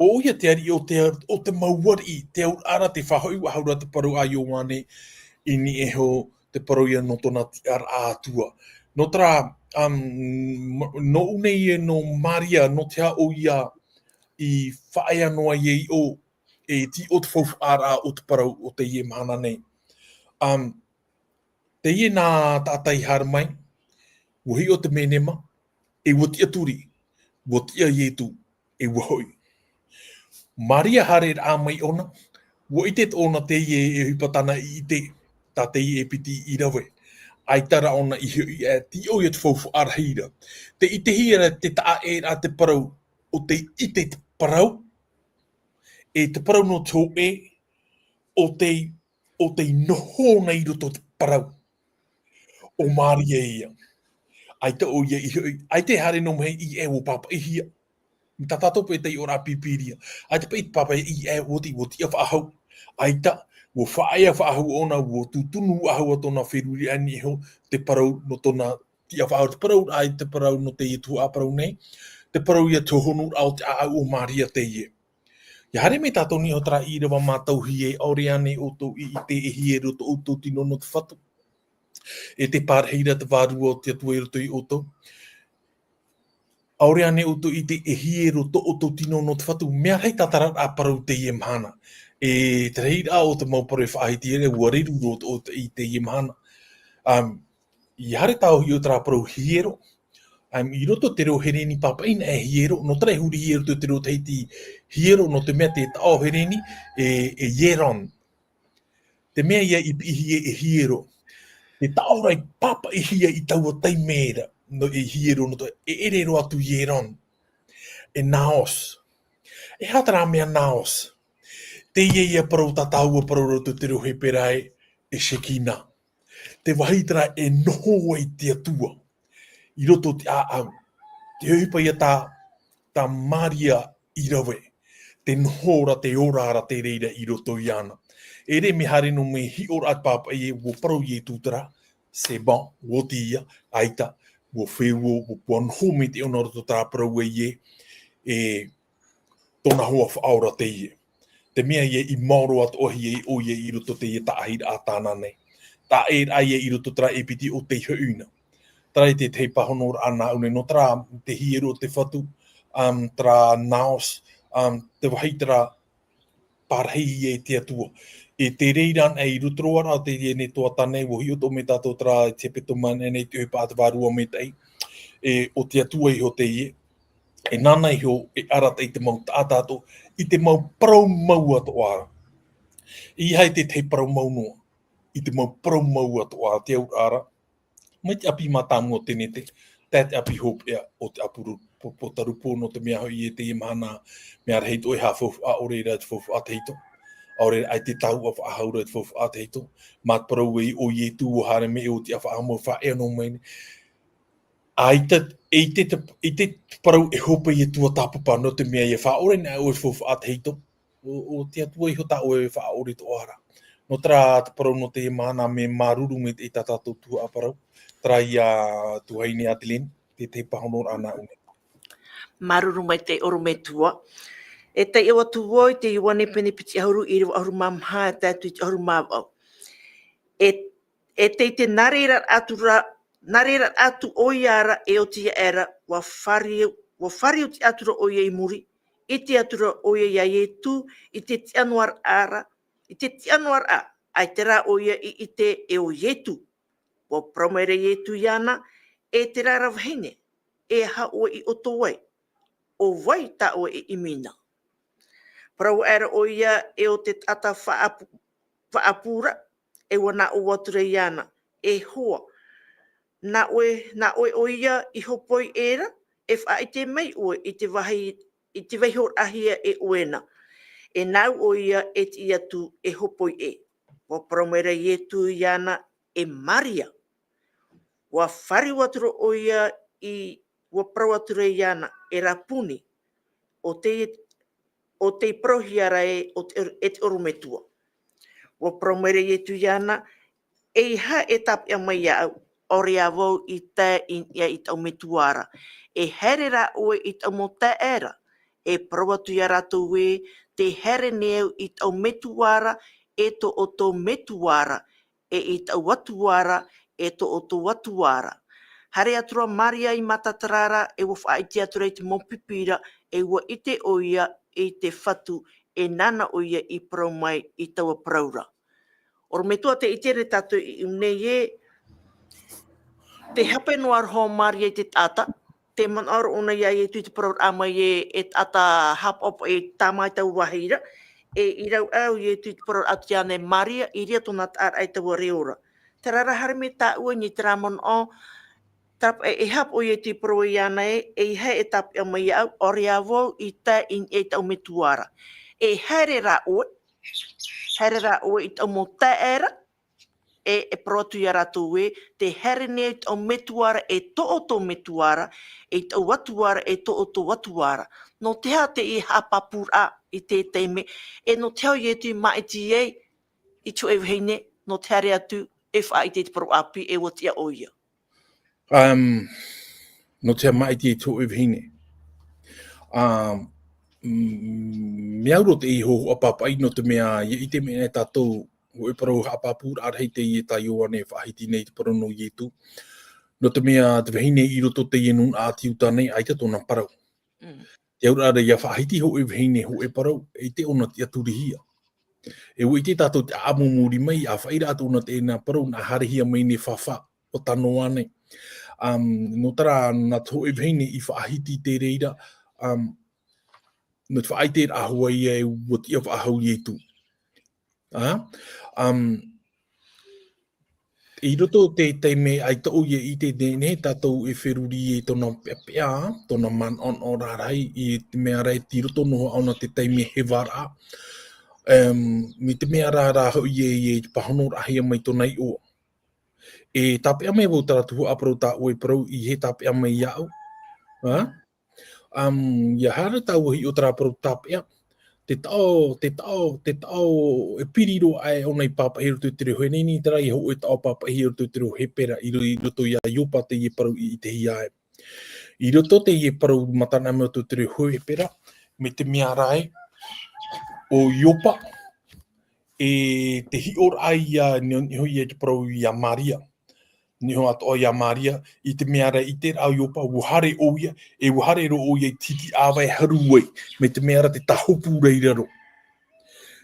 O ia te ari o te mauari, te au ara te whahau haura te parau a Ioane, i ni eho te parau ia no tona ti ar ātua. No tara, no unei e no Maria, no te hao ia i whaea noa i o, e ti o te whauwha ara o te parau o te ie mahana nei. Te ie nā tātai haramai, wahi o te menema, e watia turi, watia ietu, e wahoi. Maria hare rā mai ona, wa ite ona te ie e hupatana i te, tā te ie e piti i rawe. Ai tara ona i ti o ia te whauwha arahira. Te ite hira te taa e rā te parau, o te ite te parau, e te parau no tō e, o te noho nei roto te parau. O Maria ia. Ai te o ia ai te hare no mei i e o papa i hia. Ta tato pe te i ora pipiria. Ai te pe papa i e woti a whaahau. Ai ta, wo whaia whaahau ona, wo tutunu ahau tona whiruri ani ho, te parau no tona ti a whaahau. Te parau ai te parau no te i tu a parau nei. Te parau ia te honu au te au o Maria te ie. Ia hare me tātou ni o tra i rewa mātau hi e aoreane o tō i te ehi e roto o tō tino no te whatu. E te pārheira te wārua o te atua i roto i o tō. Aoreane o tō i te ehi e roto o tō tino no te whatu. Mea rei tātara a parau te i mahana. E te reira o te maupare whaahiti ere ua riru roto o te i te i mahana. I hare tāu hi o tra parau hiero. I roto te reo hereni papaina e hiero, no trai huri hiero te reo teiti hiero no te mea te tao hereni e hieron. Te mea ia i pihi e hiero. Te tao rai papa i hia i taua taimera no e hiero no te e erero atu hieron. E naos. E hatara mea naos. Te ia parau tataua parau roto te reo he perai e Shekina. Te wahitara e noho i te atua. I roto te aau. Te huipa ia tā maria i rawe. Te nohora, te orara, te reira i roto i ana. E re me hare no me hi ora at papa i e wo parau i e tūtara. Se bon, wo ti ia, aita, wo whewo, wo puanho me te ona roto tā parau i e tona hoa whaora te i e. Te mea i e i mauro at ohi e o i e i roto te i e ta ahira a tāna nei. Tā e ai e i roto tra e piti o te huuna. Trai te te pahonor ana une no tra te hiero te whatu, tra naos, te wahitara parhei e te atua. E te reiran e i rutroara te rie ne toa tanei, wo hi o to me tātou tra te peto man e nei te upa ata wārua me tei, o te atua i ho te ie. E nana i ho e arata i te mau tātātou, i te mau parau mau ato ara. I hai te parau mau noa, i te mau parau mau ato ara, te au ara. Mai te api mātāmu o tēne te api hope ea o te apuru po tarupo no te mea hoi e te imahana mea reito e hawhofu a oreira te whofu a te hito. A oreira ai te tau a whaahaura te whofu a te hito. Māt parau e o i e tū o hare me o te awhaamu wha ea no meine. I te parau e hope i e tua tāpapa no te mea i e wha oreina o e whofu a te hito. O te atua i hota o e wha ore to ara. No tra te parau no te imahana me maruru me te tātou tua a parau. Trai a tuhaine atilen, te pahonor ana une. Maruru mai te oro me tua. E te iwa tua i te iwane pene piti ahuru i rewa ahuru mamha e tātu i te ahuru mawau. E te narera atu o iara e o tia era wa whari o te atura o ia i muri, i te atura o ia i tu, i te tianuar ara, i te tianuar a, ai te rā o ia i te e o ietu. Wa promere ietu iana, e te rā rawhine, e ha o i oto wai, o wai ta o i imina. Parau era o ia e o te tata whaapura, e wana o wature iana, e hoa. Na oe o ia i hopoi era, e wha i te mei oe i te wahi hor ahia e oena. E nau o ia e te ia tu e hopoi e. Wa promere ietu iana e Maria. Wa whari watura o ia i wa prawatura iana e Rapuni. O te prohiara e te orumetua. Wa promere ietu iana e ha e tapia mai au. Ore a wau i te i tau metuara. E herera oe i tau mo te era. E prawatu ia ratu e te here neu i tau metuara e to o tō metuara. E i tau watuara e to o tō watuara. Hare atura Maria i matatarara e wawha i te atura i te mopipira e ua i te oia i te whatu e nana oia i prau mai i taua praura. Oro me tua te itere tatu i unei e te hape noar ho Maria i te tata, te manaro ona iai e tui te praura amai e tata hap opo e tamai tau wahira, e i rau au i e tui te praura atu iane Maria i ria tona tāra ai taua reora. Te rara hare me tā ua ni te ramon o, tap e hap o i e tui praura iana e he e tapi amai au, ori a wau i tā in e tau me tuara. E here ra oe i tau mo tā era, e protu ia ratu e, te here nei o metuara e to o tō metuara, e tau watuara e to o tō watuara. No te hea te i hapapura i te teime, e no te hau i etu mai ti e, i tu e vheine, no te hare atu e wha i te te paru api e watia o ia. No te mai ti tu e vheine. me auro te iho apapai no te mea i te mea tātou o e parau hapapūra arhei te i e tai o ane whahiti nei te parau no i tu. No te mea te wahine i roto te i nun āti uta nei ai te tōna parau. Te aura ara ia whahiti ho e wahine ho e parau e te ona te aturihia. E ui te tātou te amumuri mai a whaira atu ona te ena parau na harihia mai ne whawha o tano ane. No tara na tō e wahine i whahiti te reira no te whaite e ahua ia e ua tia whaahau i tu. I roto te me ai tau i te ne tātou e wheruri e tona pepea, tona man on o rarai i te mea rai ti roto noho auna te teime he wara. Mi te mea rara hau i e pahono rahia mai tona i o. E tāpea mai wau tara tuhu aprau tā oi parau i he tāpea mai iau. Ia hara tau hi o tara aprau tāpea. Te tau e piriro ai o nei papahiru tu te reo. Nei ni tera i hau e tau papahiru tu te reo he pera i roto ia iopa te i parau i te hiae. I roto te i parau matana mea tu te reo he pera, me te mea rai o iopa e te hior ai ia niho i te parau i a Maria. Niho ato o i a Maria i te mea rai i te rao iopa uhare o ia e uhare ro o ia i titi awai haruei me te mea rai te tahopu reiraro.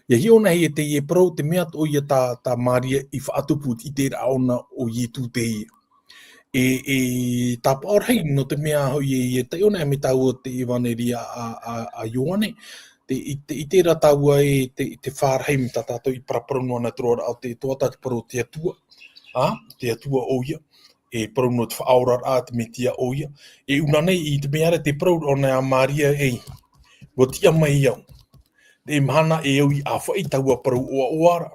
Ia hi ona hei te i e parau te mea o ia ta Maria i whaatuput i te rao na o i tu te i. E tā paorhei no te mea hoi e te ona me tau te iwaneri a Ioane. I te rataua e te whārhei me tātou i paraparanu ana trora au te toata te parau te atua. Te atua o ia. E parau no te whaaurar a te metia o ia. E unanei i te meara te parau o nei a Maria e watia mai iau. E mahana e au i a whai taua parau oa oara.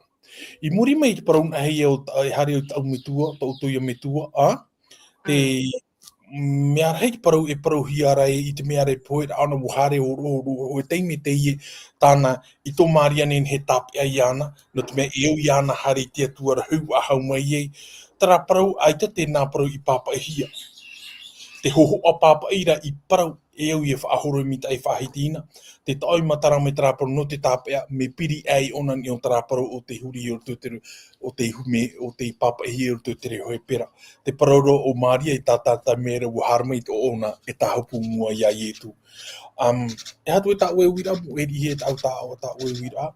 I muri mai te parau na hei au hare au tau metua, tau toia metua, te mea hei parau e parau hiara i te mea re poe ana wuhare o e teime te ie tāna i tō Maria nen he tāpea i ana, no te mea e au i ana hare te atua hau a hau mai ei, tara parau aita te nā parau i pāpa e hia. Te hoho a pāpa ira i parau e au i e whaahoro i mita e whahitina. Te tau matara me taraparo no te tāpea me piri ai ona ni o taraparo o te huri o te hume o te papa hi o te hoi pera. Te pararo o Maria i tātata mera o harma i o ona e tahapu mua ia i etu. E hatu e tā ue wira mo e rihe tau tā ue wira.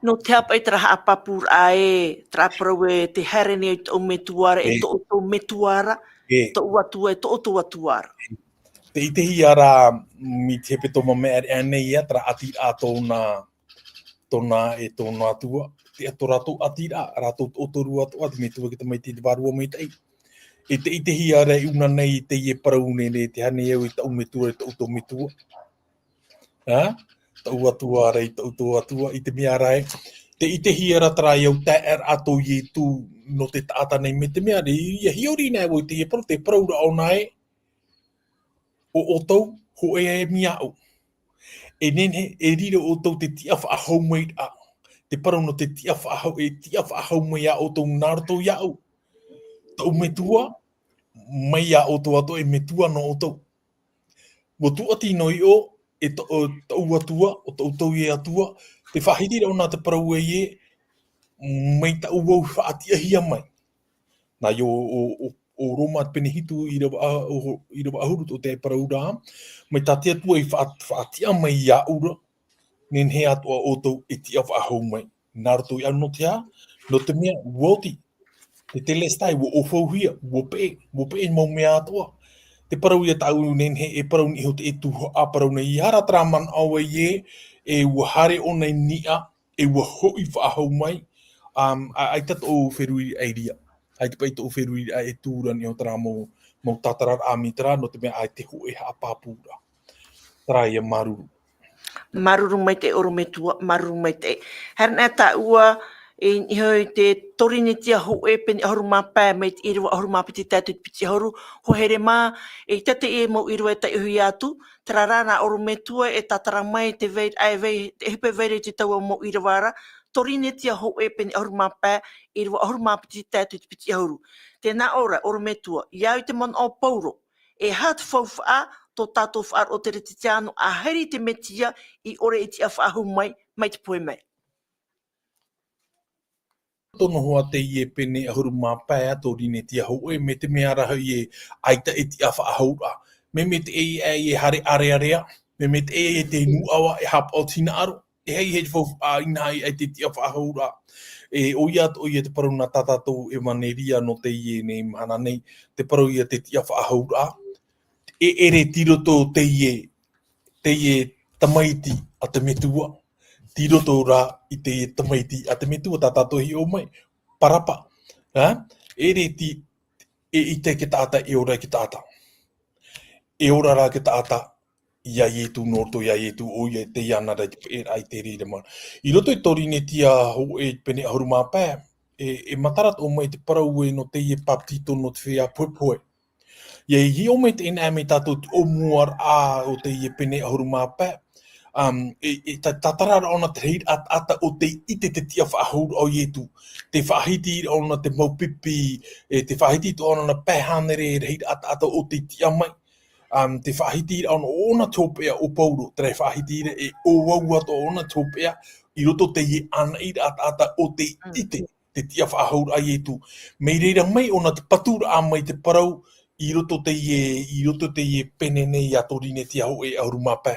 No te hapa i tara hapapur a e taraparo e te herene i tō metuara e tō metuara, tō uatua e tō atuara. Te i te hi ara mi te hepe tō mamea e anei ia tara ati a tōna atua. Te ato rato ati a rato otoru atua te metua ki te mai te warua mai tei. E te i te hi ara i una nei te i e parau nene te hane eu i tau metua e tau metua. Tau atua ara i tau atua i te mea rai. Te i te hi ara tara iau te er ato i tu no te taata nei me te mea re. Ia hiori nei o te i e parau te parau ra o nai. O otou ho e miau. E nene e rira o tau te tia whaahau mai a. Te parau no te tia whaahau mai a o tau nārato iau. Tau metua, mai a o tau ato e metua no o tau. Mo tua tino i o, e tau atua, o tau tau e atua, te whahirira o nā te parau e ie, mai tau wau whaatia hia mai. Nā i o Roma penehitu i rawa ahuru o te parau rā, mai tā te atua i whaatia mai i a ura, nen he atua o tau e tia whaahau mai. Nārato i anu no te a, no te mea, uoti, te telestai, wo ofauhia, wo pe mau mea atua. Te parau i a tau nen he e parau ni ho te etu a parau nei, i hara traman au e ua hare o nei nia, e ua hoi whaahau mai, ai tato o wherui airia. Ai te pai tō wherui e tūra ni o tara mō tātarar a mitra, no te mea ai te hoe ha pāpūra. Tara ia maruru. Maruru mai te oro metua, maruru mai te. Herna ta ua e hoi te torini tia ho e peni ahoru mapā mai te iriwa ahoru mapiti tātu piti ahoru, ho here mā e tate e mo iriwa e tai hui atu, tara rāna oro metua e tatara mai te vei, te hepe veire te taua mo iriwara, torini tia ho e peni ahoru mapā, iriwa ahoru mapiti tātu piti ahoru. Tēnā ora, oro metua, iau te mon o pauro, e hat fauwha tō tātou whaar o te reti tiano a heri te metia I ore I te awhaahu mai te poe mai. Tono hoa te ie pene ahuru mā pai ato rine tia hou me te mea raha I aita e ti awha ahaura. Me te e hare area, me te e te nu awa e hapa o tina aro. E hei hei whau a ina ai te ti awha ahaura. E oia te parau na tatatou e maneria no te ie nei mana nei, te parau ia te ti awha ahaura. E ere tiro tō te ie tamaiti a te metua. Tiro tō rā I te ie tamaiti a te metua tatatou hi o mai. Parapa. Ere I te ke tāta e ora ke tāta. E ora rā ke tāta ia ietu norto ia ietu o ia te iana rai ai te rira mana. I roto I torine tia ho e pene ahuru mā pā, e matarat o mai te parau e no te ie paptito no te whea poepoe. Ia I o mai te ina me tātou te o muar a o te ie pene ahuru mā pā, tatarara ona te reid ata o te ite te tia whaahuru o ietu. Te whaahiti ona te maupipi, te whaahiti ona na pēhanere reid ata o te tia mai. Te whaahiti ona tōpea o pauro, te whaahiti e o wauato ona tōpea, I roto te ie ana I ata o te ite, te tia whaahuru a ietu. Mei reira mai ona te patura a mai te parau, I roto te ie pene nei a torine tia ho e ahuru mā pā.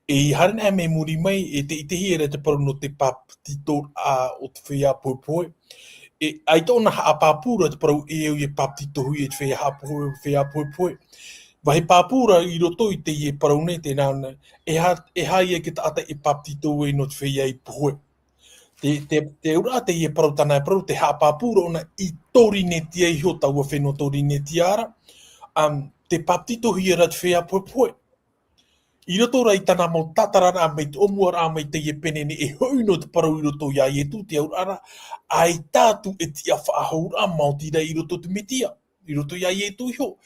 E harina me muri mai e te itehi era te parau no te paptito a o te whea poepoe. E ai tōna haa pāpura te parau e au e paptito hui e te whea poepoe. Wahe pāpura I roto I te ie parau nei te nāna, e hai e ke taata e paptito e no te whea I poe. Te ura te ie parau tana e parau, te haa pāpura ona I torine tia I hota ua whenua torine tiara, te paptito hui era te whea poepoe. I roto rai tana mau tatarara a mai te omuara a mai te ie penene e hau no te parau I roto ia ietu te aurara, ai tātu e tia whaahaura mautira I roto te metia, I roto ia ietu iho.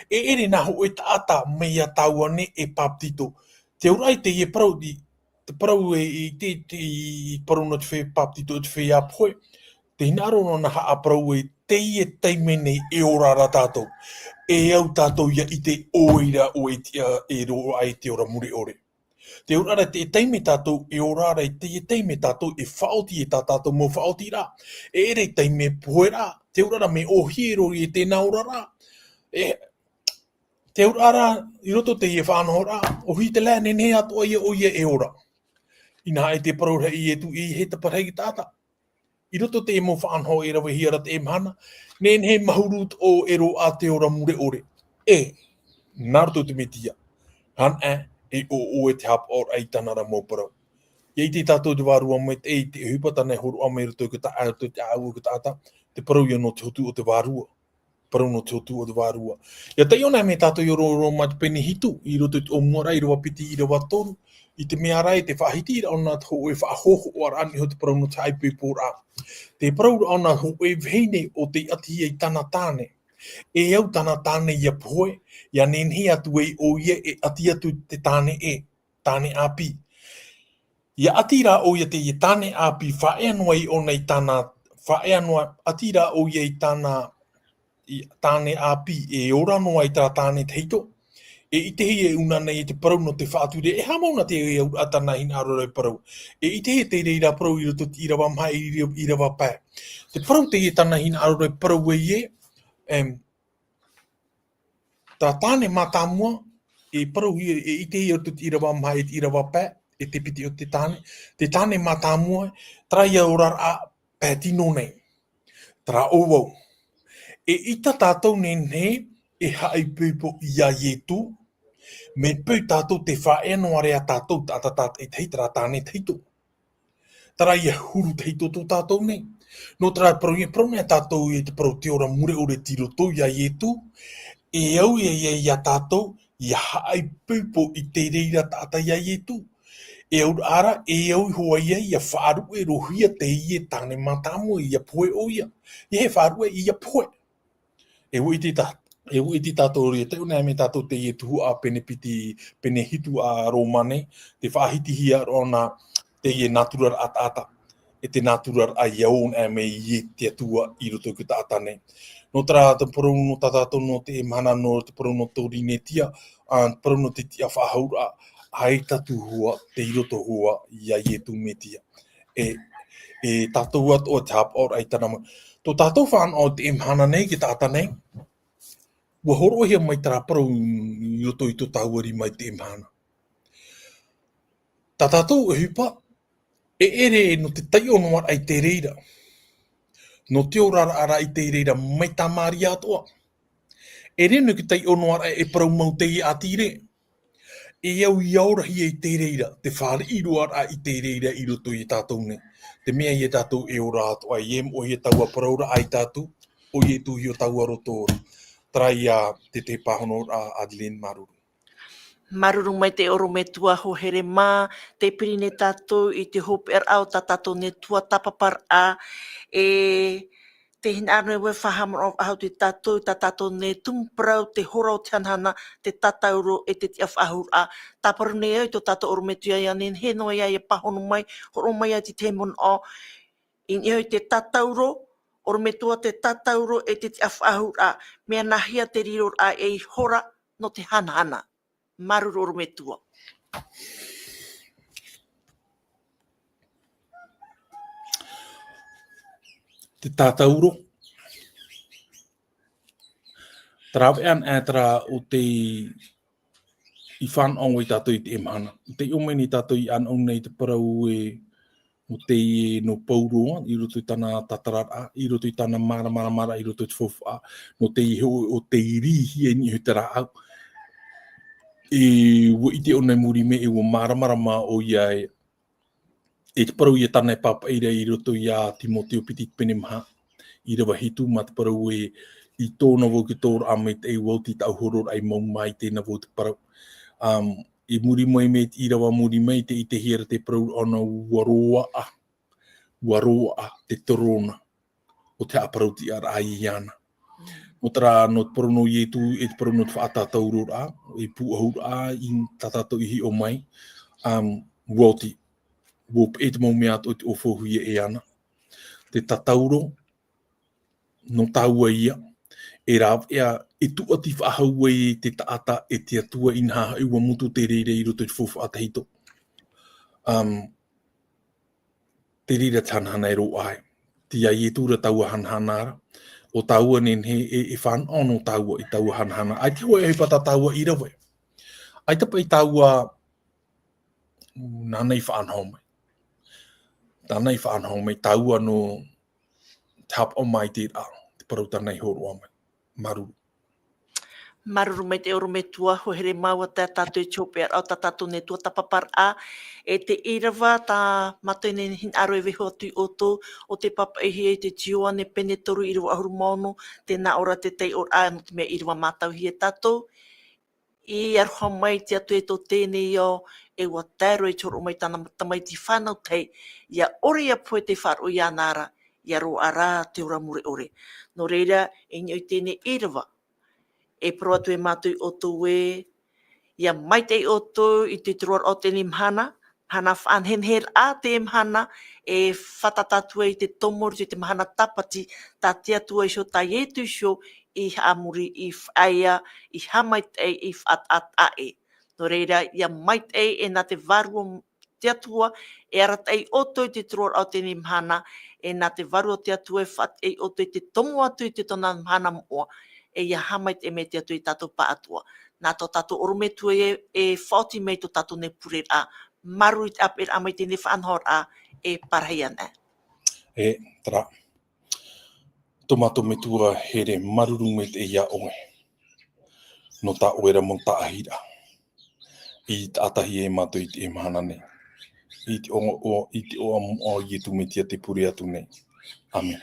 E ere nā ho e taata mei a tāuane e paptito. Te aurai te ie parau, te parau e te parau no te whea paptito e te whea poe, te hinaro no na haa parau e te ie teimene e orara tātou. E au tātou ia I te oira o e tia e ro ai te ora muri ore. Te orara te teime tātou e orara te teime tātou e whaoti e tātou mo whaoti rā. E ere teime poe rā. Te orara me o hiero I tēnā orara. Te orara I roto te ie whānoho rā. O hi te lēne ne ato o ia e ora. Ina e te parora I e tu I he te parhegi tāta. I roto te mo whaanho e rawe hiara te emhana, nen he mahurut o ero a te ora mure ore. Naruto te metia. Han e o te hap or ai tanara mo parau. Iei te tātou te wārua mai te hupatane horu a mai roto ki ta te au ki ta te parau ia no te hotu o te wārua. Parau no te hotu o te wārua. Ia te iona me tātou I oro mai te pene hitu, I roto o moara I rawa piti I rawa toru, I te mea rai te whahiti ona te ho e whahoho o arani ho te parau no te aipu pōra. Te parau ona ho e vheine o te ati I tana tāne. E au tana tāne ia poe, ia nenhi atu e o ia e ati atu te tāne tāne api. Ia ati rā o ia te I tāne api whaeanua I ona I tāna, whaeanua ati rā o ia I tāna tāne api e ora noa I tā tāne teito. E itehi e una nei te parau no te whāture, e hamauna te e au atana hina arorau parau. E itehi te reira parau I roto I rawa mai I rawa pā. Te parau te e tana hina arorau parau e tā tāne mātāmua, e parau e itehi o I rawa mai I rawa pā, e te piti o te tāne mātāmua, trai a orar a pētino nei. Tra ouau. E ita tātou nei, e hae pūpo ia ietu, me pū tātou te whaenoa rea tātou e teitara tāne teito. Tara ia huru teito tō tātou nei. No tara parau mea tātou e te parau te ora mure ore tiro tō ia ietu, e au ia tātou, ia hae pūpo I te reira tāta ia ietu. E au ara, e au hoa ia whaaru e rohia te ie tāne mātāmua ia poe o ia. Ia he whaaru ia poe. E ui ti tātou ria, te una me tātou te ie tuhu a pene piti, pene hitu a romane, te whahiti hia ona te ie natural ata. E te natural a iaun e me ie te atua I roto ki ta atane. No tara te parau no tātou no te mana no te parau no tōrine tia, Paruno te tia whahaura, ai tatu hua, te iroto hua, ia ie tu metia. E tātou at o te hapa ora ai tanama. Tō tātou whanau te imhana nei ki tāta nei. Ua horohia mai tara parau i roto i tō tāuari mai te imhana. Tā tātou e hupa, e ere no te tai ono ai te reira. No te orara ara i te reira mai tā maari atoa. E reno ki tai ono ara e parau mau te i atire. E au i aurahi e te reira, te whare iro ara i te reira i roto i tātou nei. Te mea i e tātou e ora atoa i em o i e taua paraura ai tātou, o i e tuhi o taua roto ora. Trai a te pahono a Adeline Maruru. Maruru mai te oro me tua ho here mā, te pirine tātou i te hope au tā tātou ne tua tapapar a, te hina anu e whahamara au te tātou, tā tātou ne tumprau, te hora o te anhana, te tatauro e te tia whahur a. Tāparu ne au tō tātou oro me tua ia nen, he noa ia e pahono mai, horo mai a te temon o, in iau te tatauro, oro me tua te tatauro e te tia whahur a, mea nahia te riro a e hora no te hanahana. Maruru oro me tua. Te tātauro. Trawe an atra o te i whanau i tātou i te emhana. Te omeni tātou i an au nei te parau e o te no pauroa, i roto i tāna tatarara, i roto i tāna mara, i roto i te fofa, no te iho o te irihi e niho te rā. E wo i te ona muri me e wo maramarama o ia e te parau i e tāna e papa eira i roto i a Timoteo Petit Penemaha, i rawa hitu ma te parau e i tōna wau ki tōra a me te e wauti tau horor ai mau mai tēnā wau te parau. I muri mai me i rawa muri mai te i te hira te parau ana waroa te torona o te aparauti ar ai i ana. O tara no te parau no i e tu e te parau no te whaatata urora, e puahura i tātātou ihi o mai, wauti, wop e te mau mea ato o whohuia e ana. Te tatauro, no tāua ia, e rāw ea, e tuati whaahau e te taata e te atua inha e ua mutu te reire i roto i whofu atahito. Te reira tanhana e ro ai. Tia i e tūra taua hanhanara. O taua nen he e whanau no taua i taua hanhana. Ai te hoa e pata taua i rawe. Ai tapa i taua nānei whanau mai. Nānei whanau mai taua no tap o mai te rā. Te parau tānei horo mai. Maruru. Maruru mai te oro me tua, ho here maua tā tātou i tōpea au tā tātou ne tua tapapar a, e te irawa tā matoi ne hin aro e weho atu i oto, o te papa ihi e te tioa ne pene toru i rua ahuru mono, tēnā ora te tei or a, no te mea i rua mātau hi e tātou. I aroha mai te atu e tō tēnei o, e ua tēro i toro mai tāna tamai ti whanau tei, ia ore ia poe te wharo i anara, ia ro ara te ora mure ore. No reira, e nio i tēnei irawa, e pro atu e mātui o tō e, ia mai te o tō i te truar o te limhana, hana whanhenher a te imhana, e whatatatua i te tomori, te mahana tapati, tā te atua i sio, tā ietu sio, i hamuri, i whaia, i hamai te i what a e. No reira, ia mai te e nā te varua te atua, e ara te o tō i te truar o te limhana, e nā te varua te atua e what e o tō i te tomu atu i te tona mhana mua, e ia hamai te me te atu i tātou pa atua. Nā tō tātou oro me tua e whauti mei tō tātou ne pure a. Maru i te apir amai te ne whanhor a e parahei ana. E, tara. Tomato me tua here maruru me te ia oe. No tā oera mo tā ahira. I te atahi e mātou i te emhana nei. I te o i tu me tia te pure atu nei. Amen.